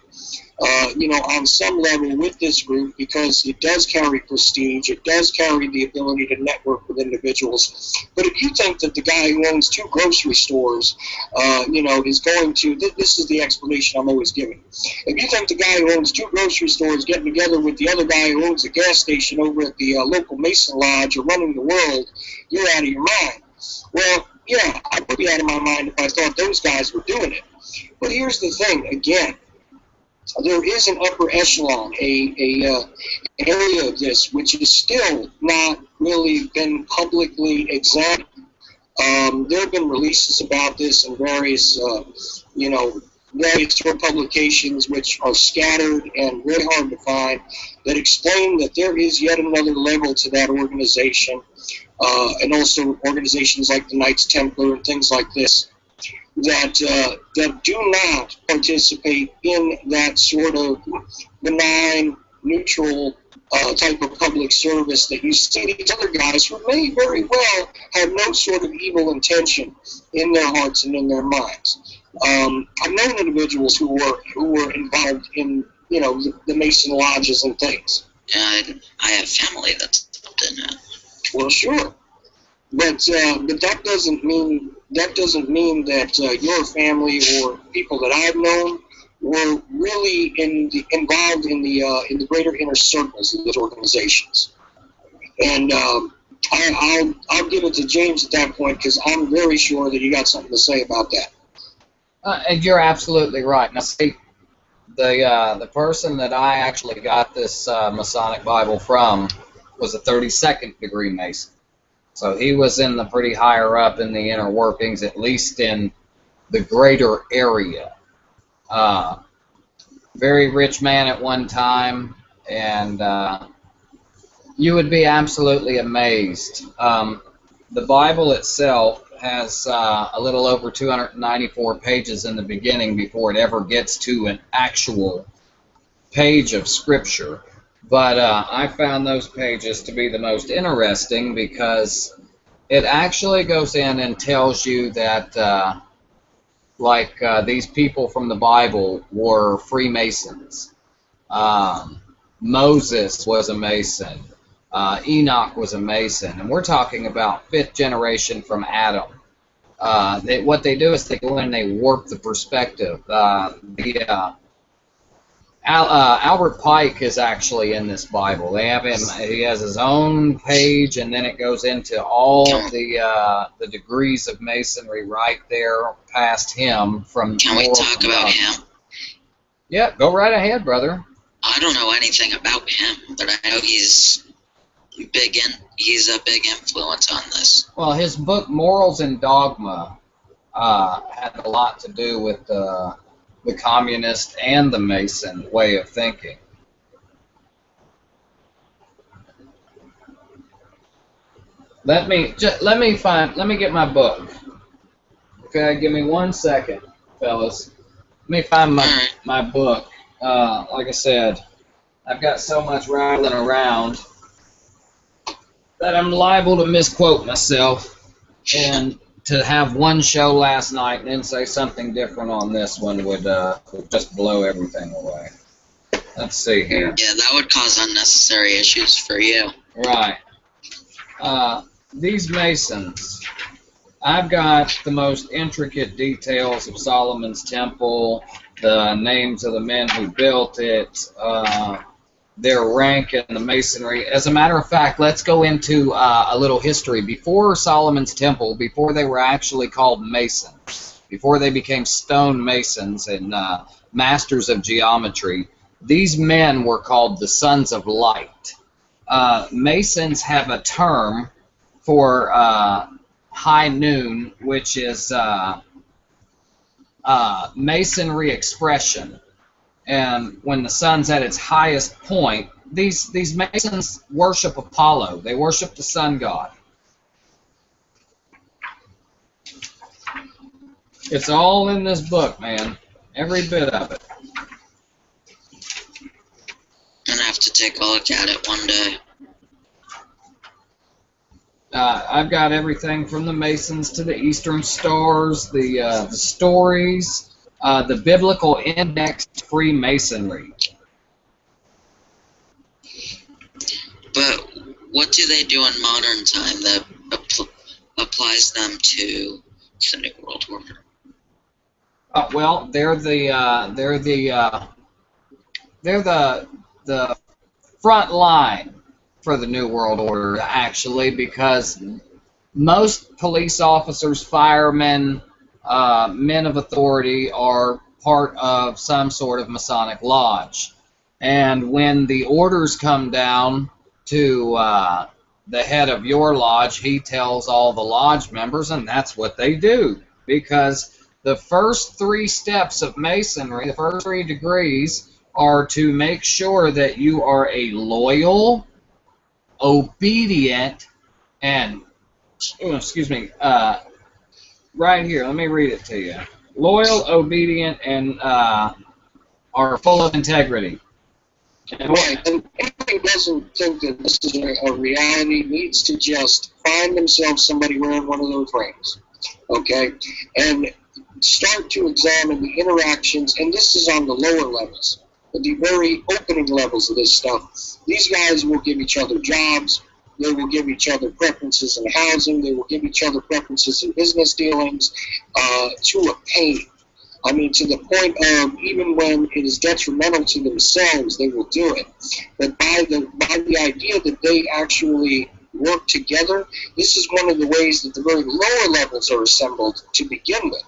on some level with this group because it does carry prestige, it does carry the ability to network with individuals. But if you think that the guy who owns 2 grocery stores, is going to, this is the explanation I'm always giving. If you think the guy who owns 2 grocery stores getting together with the other guy who owns a gas station over at the local Mason Lodge are running the world, you're out of your mind. Well, yeah, I would be out of my mind if I thought those guys were doing it. But here's the thing, again. There is an upper echelon, an area of this which is still not really been publicly examined. There have been releases about this in various, various sort of publications which are scattered and very hard to find that explain that there is yet another level to that organization, and also organizations like the Knights Templar and things like this. That do not participate in that sort of benign, neutral type of public service that you see these other guys who may very well have no sort of evil intention in their hearts and in their minds. I've known individuals who were involved in the Mason lodges and things. Yeah, I have family that's in it. Well, sure. But that doesn't mean that your family or people that I've known were really involved in the greater inner circles of those organizations. And I'll give it to James at that point because I'm very sure that you got something to say about that. And you're absolutely right. Now, see, the person that I actually got this Masonic Bible from was a 32nd degree Mason. So he was in the pretty higher up in the inner workings, at least in the greater area. Very rich man at one time, and you would be absolutely amazed. The Bible itself has a little over 294 pages in the beginning before it ever gets to an actual page of Scripture. But I found those pages to be the most interesting because it actually goes in and tells you that these people from the Bible were Freemasons. Moses was a Mason. Enoch was a Mason. And we're talking about 5th generation from Adam. What they do is they go in and they warp the perspective. Albert Pike is actually in this Bible. They have him. He has his own page, and then it goes into all the degrees of Masonry right there past him. Can we talk about him? Yeah, go right ahead, brother. I don't know anything about him, but I know he's a big influence on this. Well, his book Morals and Dogma had a lot to do with the communist and the Mason way of thinking. Let me get my book. Okay, give me 1 second, fellas. Let me find my book. Like I said, I've got so much rattling around that I'm liable to misquote myself, and to have one show last night and then say something different on this one would just blow everything away. Let's see here. Yeah, that would cause unnecessary issues for you. Right. These Masons, I've got the most intricate details of Solomon's Temple, the names of the men who built it, their rank in the Masonry. As a matter of fact, let's go into a little history. Before Solomon's Temple, before they were actually called Masons, before they became stone masons and masters of geometry, these men were called the Sons of Light. Masons have a term for high noon, which is masonry expression. And when the sun's at its highest point, these Masons worship Apollo. They worship the sun god. It's all in this book, man. Every bit of it. I'm gonna have to take a look at it one day. I've got everything from the Masons to the Eastern Stars, the stories, the biblical index to Freemasonry. But what do they do in modern time that applies them to the New World Order? Well, they're the front line for the New World Order, actually, because most police officers, firemen, men of authority are part of some sort of Masonic lodge. And when the orders come down to the head of your lodge, he tells all the lodge members, and that's what they do. Because the first 3 steps of Masonry, the first 3 degrees, are to make sure that you are a loyal, obedient, and, right here, let me read it to you. Loyal, obedient, and are full of integrity. Right, and anybody doesn't think that this is a reality needs to just find themselves somebody wearing one of those rings, okay, and start to examine the interactions, and this is on the lower levels, the very opening levels of this stuff. These guys will give each other jobs, they will give each other preferences in housing, they will give each other preferences in business dealings, to a pain. I mean, to the point of even when it is detrimental to themselves, they will do it. But by the idea that they actually work together, this is one of the ways that the very lower levels are assembled to begin with.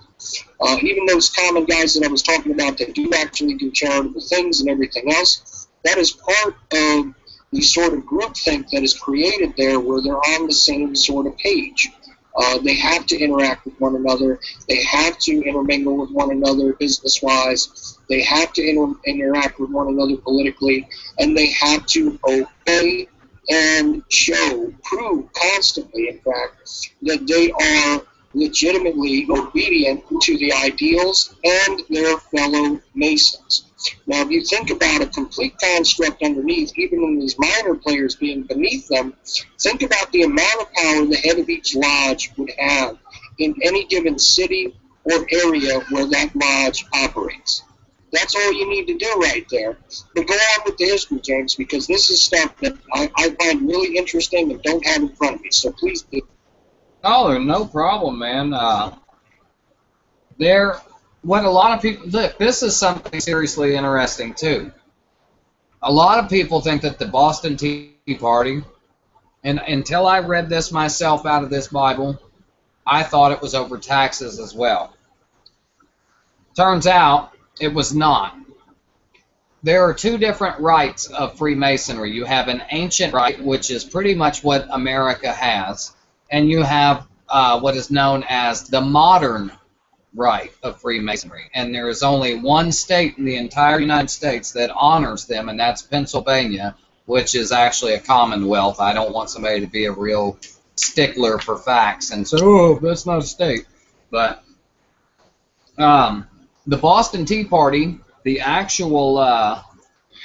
Even those common guys that I was talking about that do actually do charitable things and everything else, that is part of the sort of groupthink that is created there where they're on the same sort of page. They have to interact with one another. They have to intermingle with one another business-wise. They have to interact with one another politically. And they have to obey and prove constantly, in fact, that they are legitimately obedient to the ideals and their fellow Masons. Now, if you think about a complete construct underneath, even in these minor players being beneath them, think about the amount of power the head of each lodge would have in any given city or area where that lodge operates. That's all you need to do right there. But go on with the history, James, because this is stuff that I find really interesting and don't have in front of me. So please do. Oh, no problem, man. What a lot of people look. This is something seriously interesting too. A lot of people think that the Boston Tea Party, and until I read this myself out of this Bible, I thought it was over taxes as well. Turns out it was not. There are two different rites of Freemasonry. You have an ancient rite, which is pretty much what America has, and you have what is known as the modern rite of Freemasonry. And there is only one state in the entire United States that honors them, and that's Pennsylvania, which is actually a commonwealth. I don't want somebody to be a real stickler for facts and say, oh, that's not a state. But the Boston Tea Party, the actual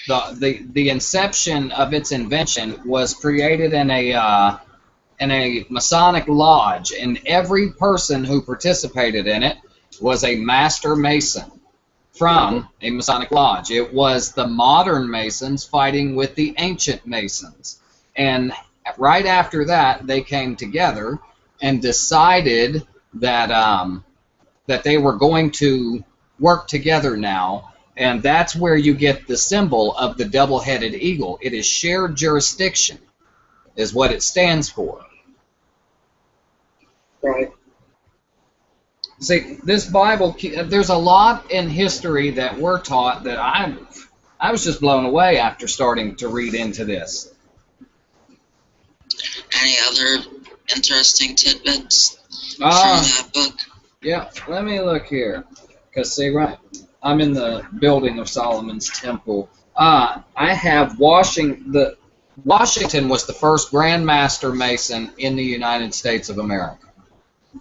the inception of its invention was created in a Masonic lodge, and every person who participated in it was a master Mason from a Masonic lodge. It was the modern Masons fighting with the ancient Masons, and right after that they came together and decided that that they were going to work together now, and that's where you get the symbol of the double-headed eagle. It is shared jurisdiction, is what it stands for. Right. See, this Bible, there's a lot in history that we're taught that I was just blown away after starting to read into this. Any other interesting tidbits from that book? Yeah, let me look here. Because, see, right, I'm in the building of Solomon's Temple. I have Washington was the first Grand Master Mason in the United States of America.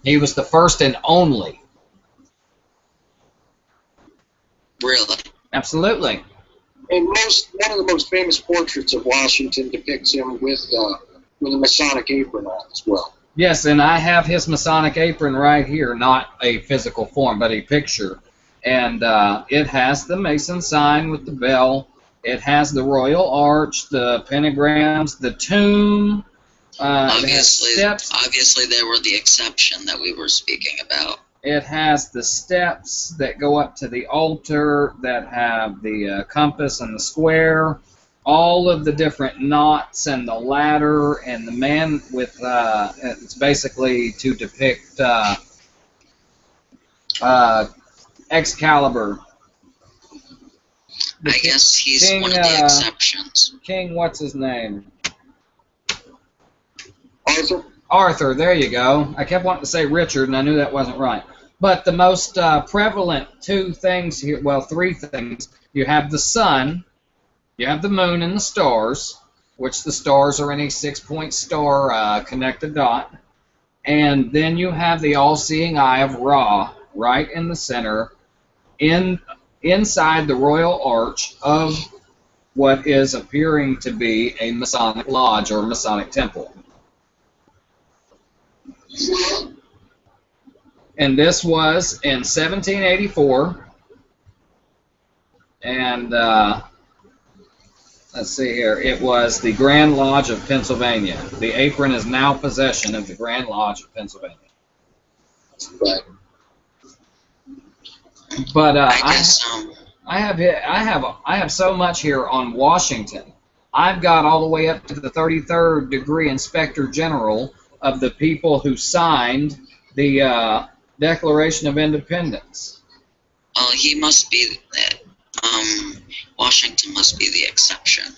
He was the first and only. Really? Absolutely. And one of the most famous portraits of Washington depicts him with a Masonic apron on as well. Yes, and I have his Masonic apron right here, not a physical form, but a picture. And it has the Mason sign with the bell. It has the Royal Arch, the pentagrams, the tomb. Obviously, they were the exception that we were speaking about. It has the steps that go up to the altar that have the compass and the square, all of the different knots and the ladder, and the man with, it's basically to depict Excalibur. I guess he's one of the exceptions. King, what's his name? Arthur? Arthur, there you go. I kept wanting to say Richard, and I knew that wasn't right. But the most prevalent two things here, well, three things. You have the sun, you have the moon and the stars, which the stars are in a 6-point star connected dot. And then you have the all-seeing eye of Ra, right in the center, inside the Royal Arch of what is appearing to be a Masonic lodge or Masonic temple. And this was in 1784, and let's see here, it was the Grand Lodge of Pennsylvania. The apron is now possession of the Grand Lodge of Pennsylvania. Right. But I have so much here on Washington. I've got all the way up to the 33rd degree Inspector General of the people who signed the Declaration of Independence. Well, he must be Washington must be the exception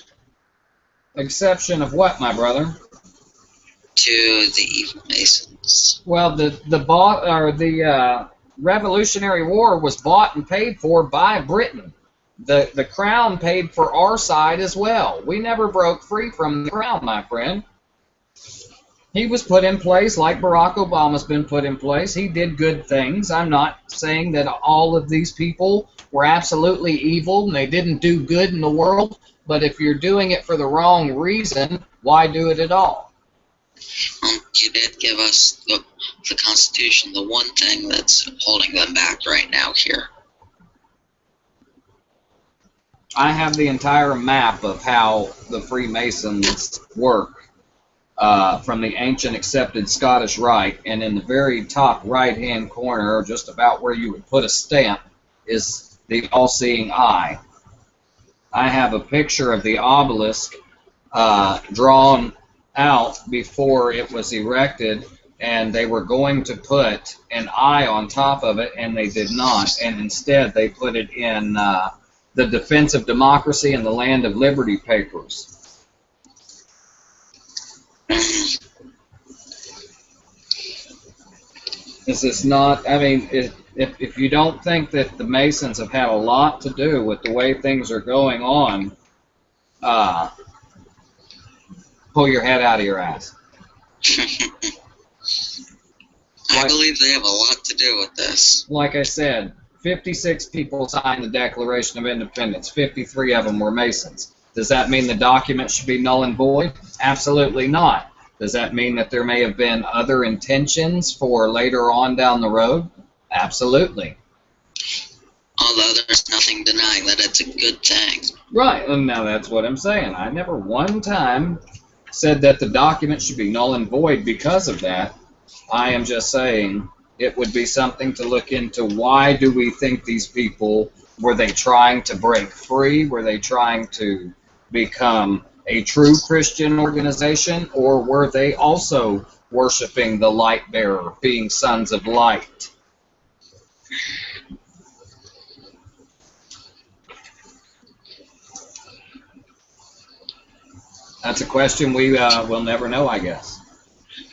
Exception of what, my brother? to the evil Masons. Well, the Revolutionary War was bought and paid for by Britain. The crown paid for our side as well. We never broke free from the crown, my friend. He was put in place like Barack Obama's been put in place. He did good things. I'm not saying that all of these people were absolutely evil and they didn't do good in the world, but if you're doing it for the wrong reason, why do it at all? You did give us the Constitution, the one thing that's holding them back right now here. I have the entire map of how the Freemasons work from the ancient accepted Scottish Rite, and in the very top right-hand corner, just about where you would put a stamp, is the all-seeing eye. I have a picture of the obelisk drawn out before it was erected, and they were going to put an eye on top of it, and they did not, and instead they put it in the Defense of Democracy and the Land of Liberty papers. This is not, I mean, if you don't think that the Masons have had a lot to do with the way things are going on, pull your head out of your ass. I believe they have a lot to do with this. Like I said, 56 people signed the Declaration of Independence. 53 of them were Masons. Does that mean the document should be null and void? Absolutely not. Does that mean that there may have been other intentions for later on down the road? Absolutely. Although there's nothing denying that it's a good thing. Right, and now that's what I'm saying. I never one time said that the document should be null and void because of that. I am just saying it would be something to look into. Why do we think these people, were they trying to break free? Were they trying to become a true Christian organization? Or were they also worshiping the light bearer, being sons of light? That's a question we will never know, I guess.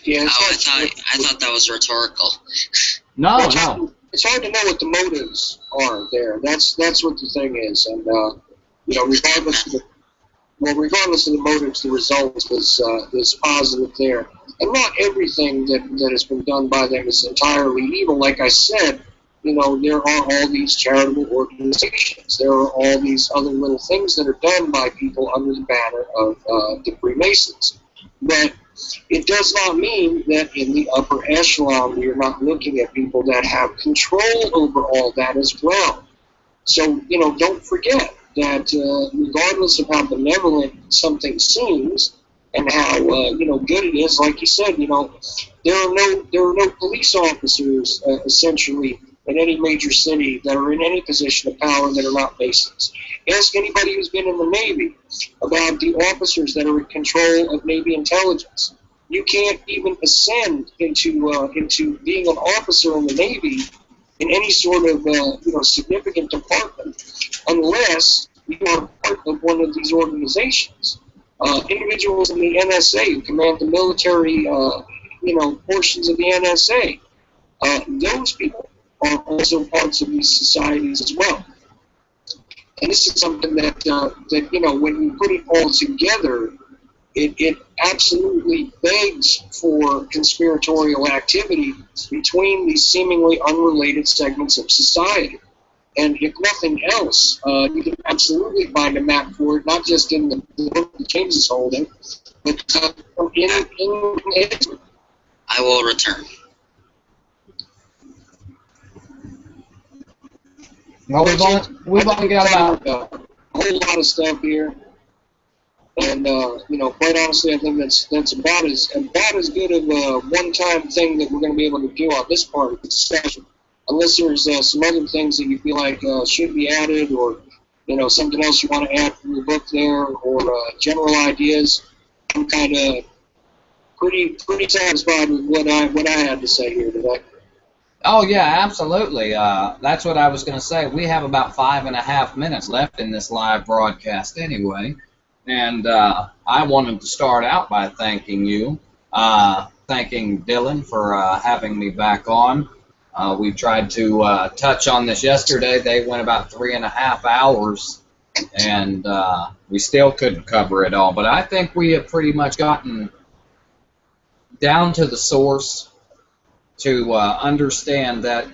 Yeah, I thought that was rhetorical. No. It's hard to know what the motives are there. That's what the thing is, and regardless of the motives, the result is positive there. And not everything that has been done by them is entirely evil. Like I said, there are all these charitable organizations. There are all these other little things that are done by people under the banner of the Freemasons. But it does not mean that in the upper echelon we are not looking at people that have control over all that as well. So, don't forget that regardless of how benevolent something seems and how good it is, like you said, there are no police officers essentially in any major city that are in any position of power that are not Masons. Ask anybody who's been in the Navy about the officers that are in control of Navy intelligence. You can't even ascend into being an officer in the Navy in any sort of significant department unless you are part of one of these organizations. Individuals in the NSA who command the military portions of the NSA, those people are also parts of these societies as well. And this is something that when you put it all together, it absolutely begs for conspiratorial activity between these seemingly unrelated segments of society. And if nothing else, you can absolutely find a map for it, not just in the book that James is holding, but in I will return. Well, we've only got about a whole lot of stuff here, and quite honestly, I think that's about as good of a one-time thing that we're going to be able to do on this part of the discussion. Unless there's some other things that you feel like should be added, or something else you want to add from your book there, or general ideas. I'm kind of pretty satisfied with what I had to say here today. Oh yeah, absolutely. That's what I was going to say. We have about 5.5 minutes left in this live broadcast anyway, and I wanted to start out by thanking you, thanking Dylan for having me back on. We tried to touch on this yesterday. They went about 3.5 hours, and we still couldn't cover it all. But I think we have pretty much gotten down to the source to understand that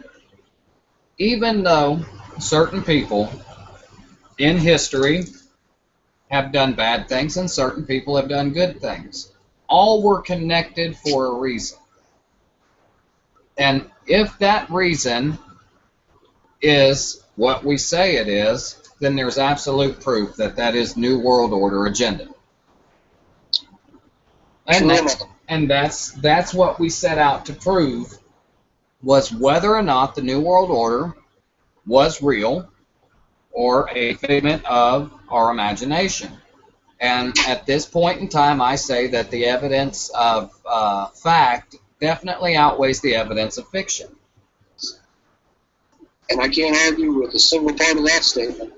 even though certain people in history have done bad things and certain people have done good things, all were connected for a reason. And if that reason is what we say it is, then there's absolute proof that that is New World Order agenda. And that's what we set out to prove, was whether or not the New World Order was real or a figment of our imagination. And at this point in time, I say that the evidence of fact definitely outweighs the evidence of fiction. And I can't argue with a single part of that statement,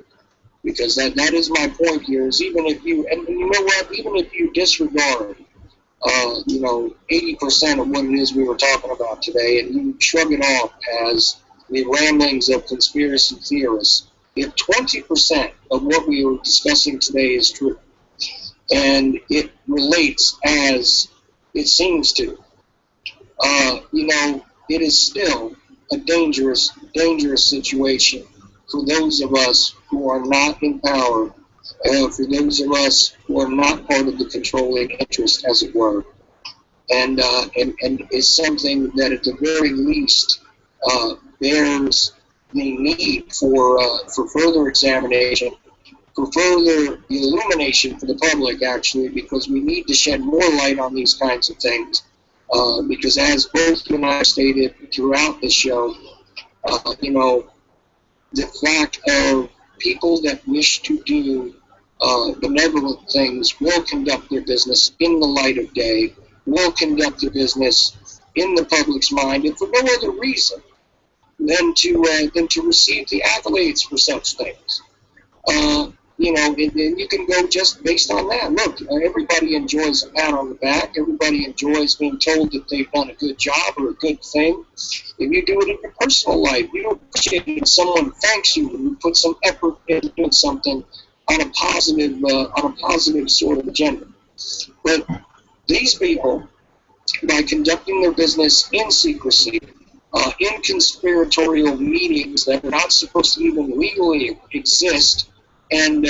because that is my point here, is even if you, and you know what, even if you disregard 80% of what it is we were talking about today, and you shrug it off as the ramblings of conspiracy theorists, if 20% of what we were discussing today is true, and it relates as it seems to, it is still a dangerous, dangerous situation for those of us who are not in power, for those of us who are not part of the controlling interest, as it were. And it's something that at the very least bears the need for further examination, for further illumination for the public, actually, because we need to shed more light on these kinds of things. Because as both you and I stated throughout the show, the fact of people that wish to do benevolent things will conduct their business in the light of day, will conduct their business in the public's mind, and for no other reason than to receive the accolades for such things. And you can go just based on that. Look, everybody enjoys a pat on the back. Everybody enjoys being told that they've done a good job or a good thing. If you do it in your personal life, you don't appreciate it when someone thanks you when you put some effort into doing something on a positive sort of agenda. But these people, by conducting their business in secrecy, in conspiratorial meetings that are not supposed to even legally exist, and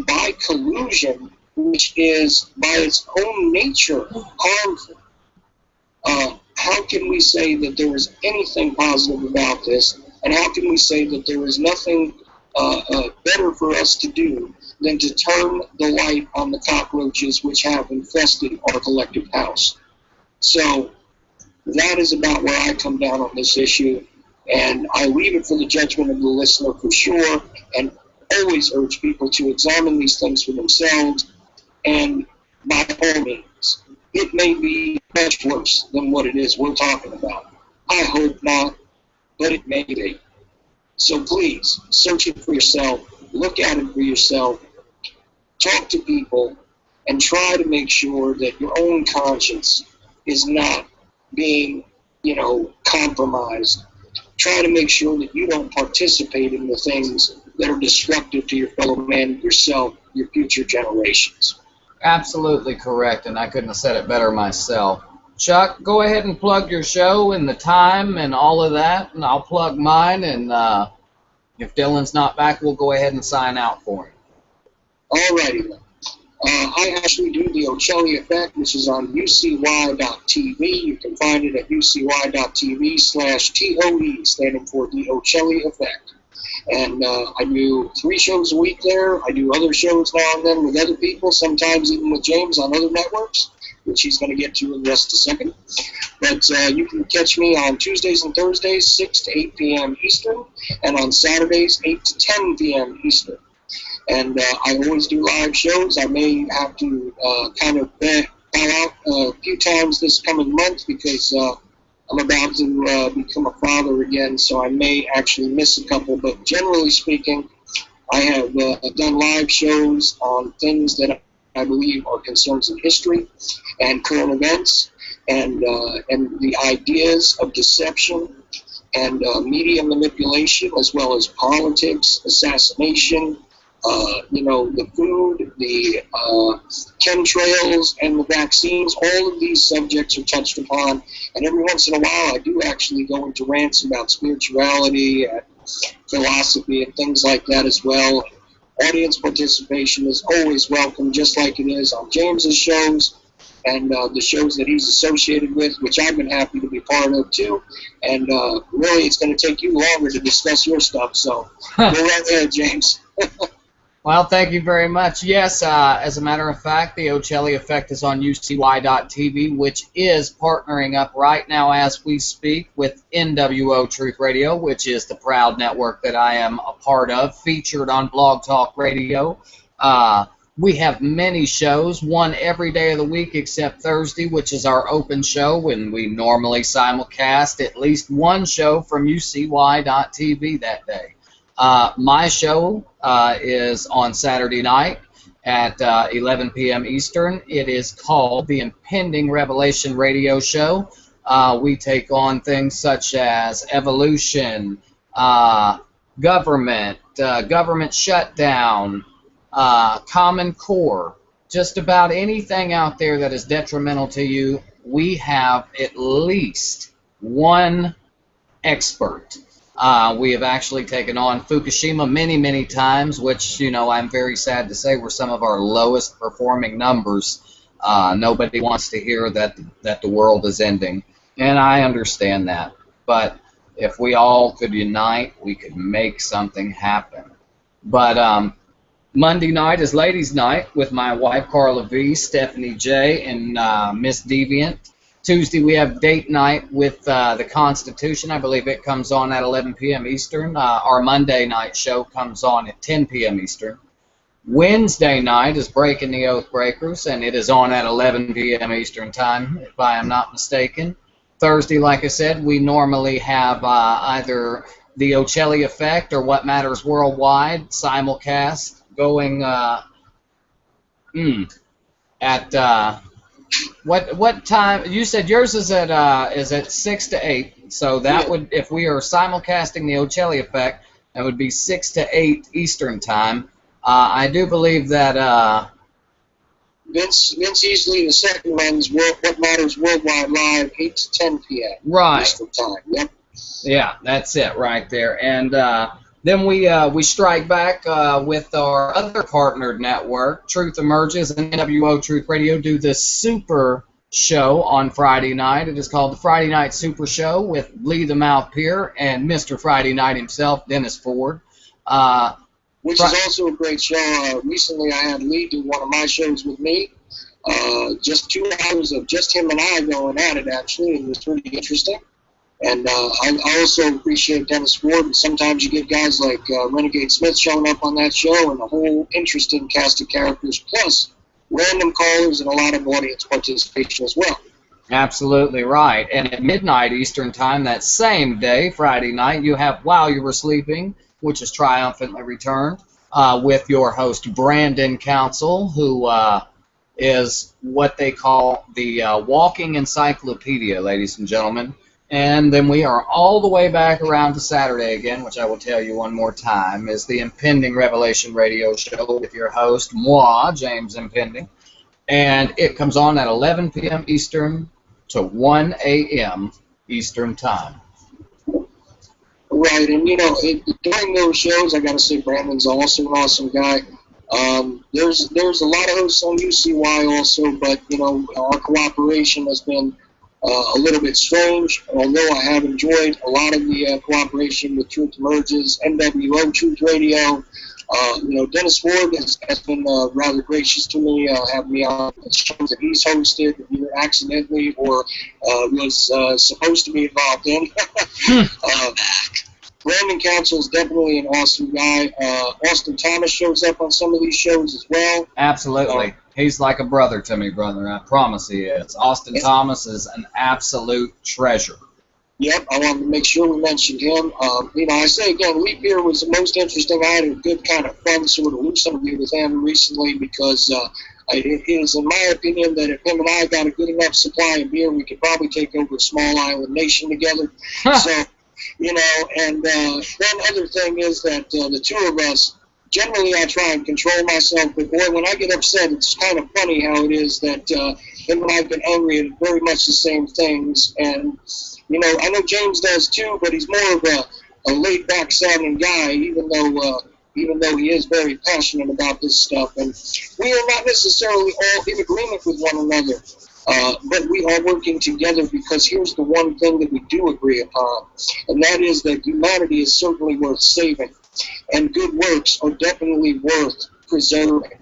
by collusion, which is by its own nature harmful, how can we say that there is anything positive about this? And how can we say that there is nothing better for us to do than to turn the light on the cockroaches which have infested our collective house? So that is about where I come down on this issue, and I leave it for the judgment of the listener for sure, and always urge people to examine these things for themselves, and by all means, it may be much worse than what it is we're talking about. I hope not, but it may be. So please, search it for yourself, look at it for yourself, talk to people, and try to make sure that your own conscience is not being, compromised. Try to make sure that you don't participate in the things that are destructive to your fellow man, yourself, your future generations. Absolutely correct, and I couldn't have said it better myself. Chuck, go ahead and plug your show and the time and all of that, and I'll plug mine, and if Dylan's not back, we'll go ahead and sign out for him. All righty then. I actually do the Ocelli Effect, which is on ucy.tv. You can find it at ucy.tv/TOE, standing for the Ocelli Effect. And I do 3 shows a week there. I do other shows now and then with other people, sometimes even with James on other networks, which he's going to get to in just a second. But you can catch me on Tuesdays and Thursdays, 6 to 8 p.m. Eastern, and on Saturdays, 8 to 10 p.m. Eastern. And I always do live shows. I may have to kind of bow out a few times this coming month because I'm about to become a father again, so I may actually miss a couple. But generally speaking, I have done live shows on things that I believe are concerns in history and current events, and the ideas of deception and media manipulation, as well as politics, assassination, the food, the chemtrails, and the vaccines. All of these subjects are touched upon, and every once in a while I do actually go into rants about spirituality and philosophy and things like that as well. Audience participation is always welcome, just like it is on James's shows and the shows that he's associated with, which I've been happy to be part of too. And really, it's going to take you longer to discuss your stuff, so go right ahead, James. Well, thank you very much. Yes, as a matter of fact, the Ocelli Effect is on UCY.TV, which is partnering up right now as we speak with NWO Truth Radio, which is the proud network that I am a part of, featured on Blog Talk Radio. We have many shows, one every day of the week except Thursday, which is our open show, when we normally simulcast at least one show from UCY.TV that day. My show is on Saturday night at 11 p.m. Eastern. It is called the Impending Revelation Radio Show. We take on things such as evolution, government shutdown, Common Core, just about anything out there that is detrimental to you. We have at least one expert. We have actually taken on Fukushima many, many times, which, I'm very sad to say were some of our lowest performing numbers. Nobody wants to hear that the world is ending, and I understand that. But if we all could unite, we could make something happen. But Monday night is Ladies' Night with my wife Carla V, Stephanie J, and Miss Deviant. Tuesday we have Date Night with the Constitution. I believe it comes on at 11 p.m. Eastern. Our Monday night show comes on at 10 p.m. Eastern. Wednesday night is Breaking the Oath Breakers, and it is on at 11 p.m. Eastern time, if I am not mistaken. Thursday, like I said, we normally have either the Ocelli Effect or What Matters Worldwide simulcast going at what time? You said yours is at 6 to 8. So that would, if we are simulcasting the Ocelli Effect, that would be 6 to 8 Eastern time. I do believe that Vince Easley, the second runs What Matters Worldwide Live, 8 to 10 p.m. Right. Eastern time. Yep. Yeah, that's it right there. And then we strike back with our other partnered network, Truth Emerges, and NWO Truth Radio do this super show on Friday night. It is called the Friday Night Super Show with Lee the Mouth Pier and Mr. Friday Night himself, Dennis Ford. Which is also a great show. Recently I had Lee do one of my shows with me. Just 2 hours of just him and I going at it, actually. It was pretty interesting. And I also appreciate Dennis Ford, and sometimes you get guys like Renegade Smith showing up on that show, and a whole interesting cast of characters, plus random callers and a lot of audience participation as well. Absolutely right. And at midnight Eastern time that same day, Friday night, you have While You Were Sleeping, which is triumphantly returned, with your host Brandon Council, who is what they call the walking encyclopedia, ladies and gentlemen. And then we are all the way back around to Saturday again, which I will tell you one more time, is the Impending Revelation Radio Show with your host, moi, James Impending. And it comes on at 11 p.m. Eastern to 1 a.m. Eastern Time. Right, and during those shows, I got to say Brandon's also an awesome guy. There's a lot of hosts on UCY also, but our cooperation has been a little bit strange. Although I have enjoyed a lot of the cooperation with Truth Emerges, NWO Truth Radio. Dennis Ford has been rather gracious to me, having me on shows that he's hosted, either accidentally or was supposed to be involved in. Brandon Council is definitely an awesome guy. Austin Thomas shows up on some of these shows as well. Absolutely. He's like a brother to me, brother. I promise he is. Austin Thomas is an absolute treasure. Yep, I wanted to make sure we mentioned him. I say again, leap year was the most interesting. I had a good kind of fun sort of loose interview with him recently because it is, in my opinion, that if him and I got a good enough supply of beer, we could probably take over a small island nation together. So, and then other thing is that the two of us, generally I try and control myself, but boy, when I get upset, it's kind of funny how it is that him and I have been angry at very much the same things. And, I know James does too, but he's more of a laid-back sounding guy, even though he is very passionate about this stuff. And we are not necessarily all in agreement with one another, but we are working together because here's the one thing that we do agree upon, and that is that humanity is certainly worth saving, and good works are definitely worth preserving.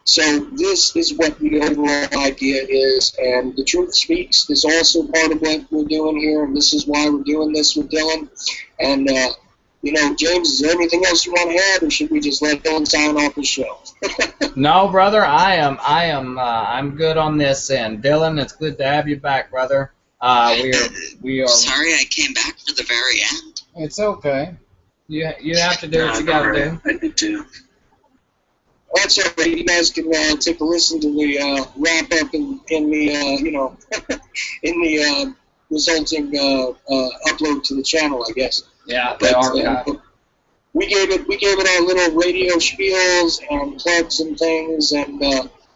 So this is what the overall idea is, and the truth speaks is also part of what we're doing here, and this is why we're doing this with Dylan. And James, is there anything else you want to add, or should we just let Dylan sign off the show? No, brother, I'm good on this end. Dylan, it's good to have you back, brother. We are. Sorry, I came back for the very end. It's okay. You have to do what you got to do. I did too. That's all right. You guys can take a listen to the wrap up in the in the resulting upload to the channel, I guess. Yeah, they are. We gave it our little radio spiels and plugs and things, and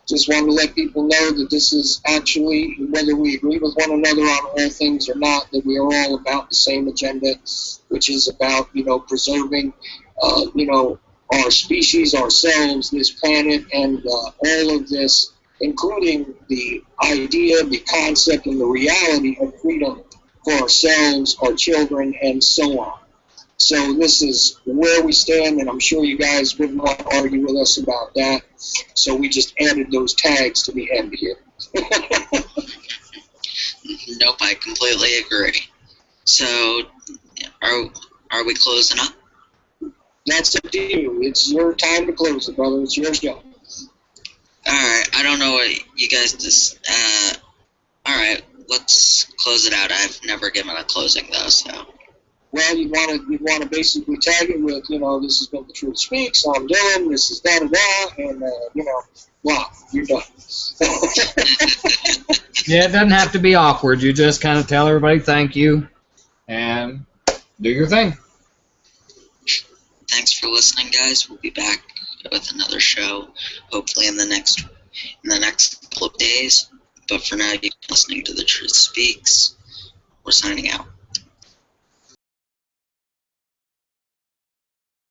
just wanted to let people know that this is actually, whether we agree with one another on all things or not, that we are all about the same agenda, which is about preserving our species, ourselves, this planet, and all of this, including the idea, the concept, and the reality of freedom for ourselves, our children, and so on. So this is where we stand, and I'm sure you guys wouldn't want to argue with us about that. So we just added those tags to the end here. Nope, I completely agree. So, are we closing up? That's up to you. It's your time to close it, brother. It's your show. Alright, I don't know what you guys just, alright, let's close it out. I've never given a closing though, so. Well, you'd want to basically tag it with, this has been The Truth Speaks, I'm Dylan, this is da-da-da, and, blah, you're done. Yeah, it doesn't have to be awkward. You just kind of tell everybody thank you and do your thing. Thanks for listening, guys. We'll be back with another show, hopefully in the next couple of days. But for now, you're listening to The Truth Speaks. We're signing out.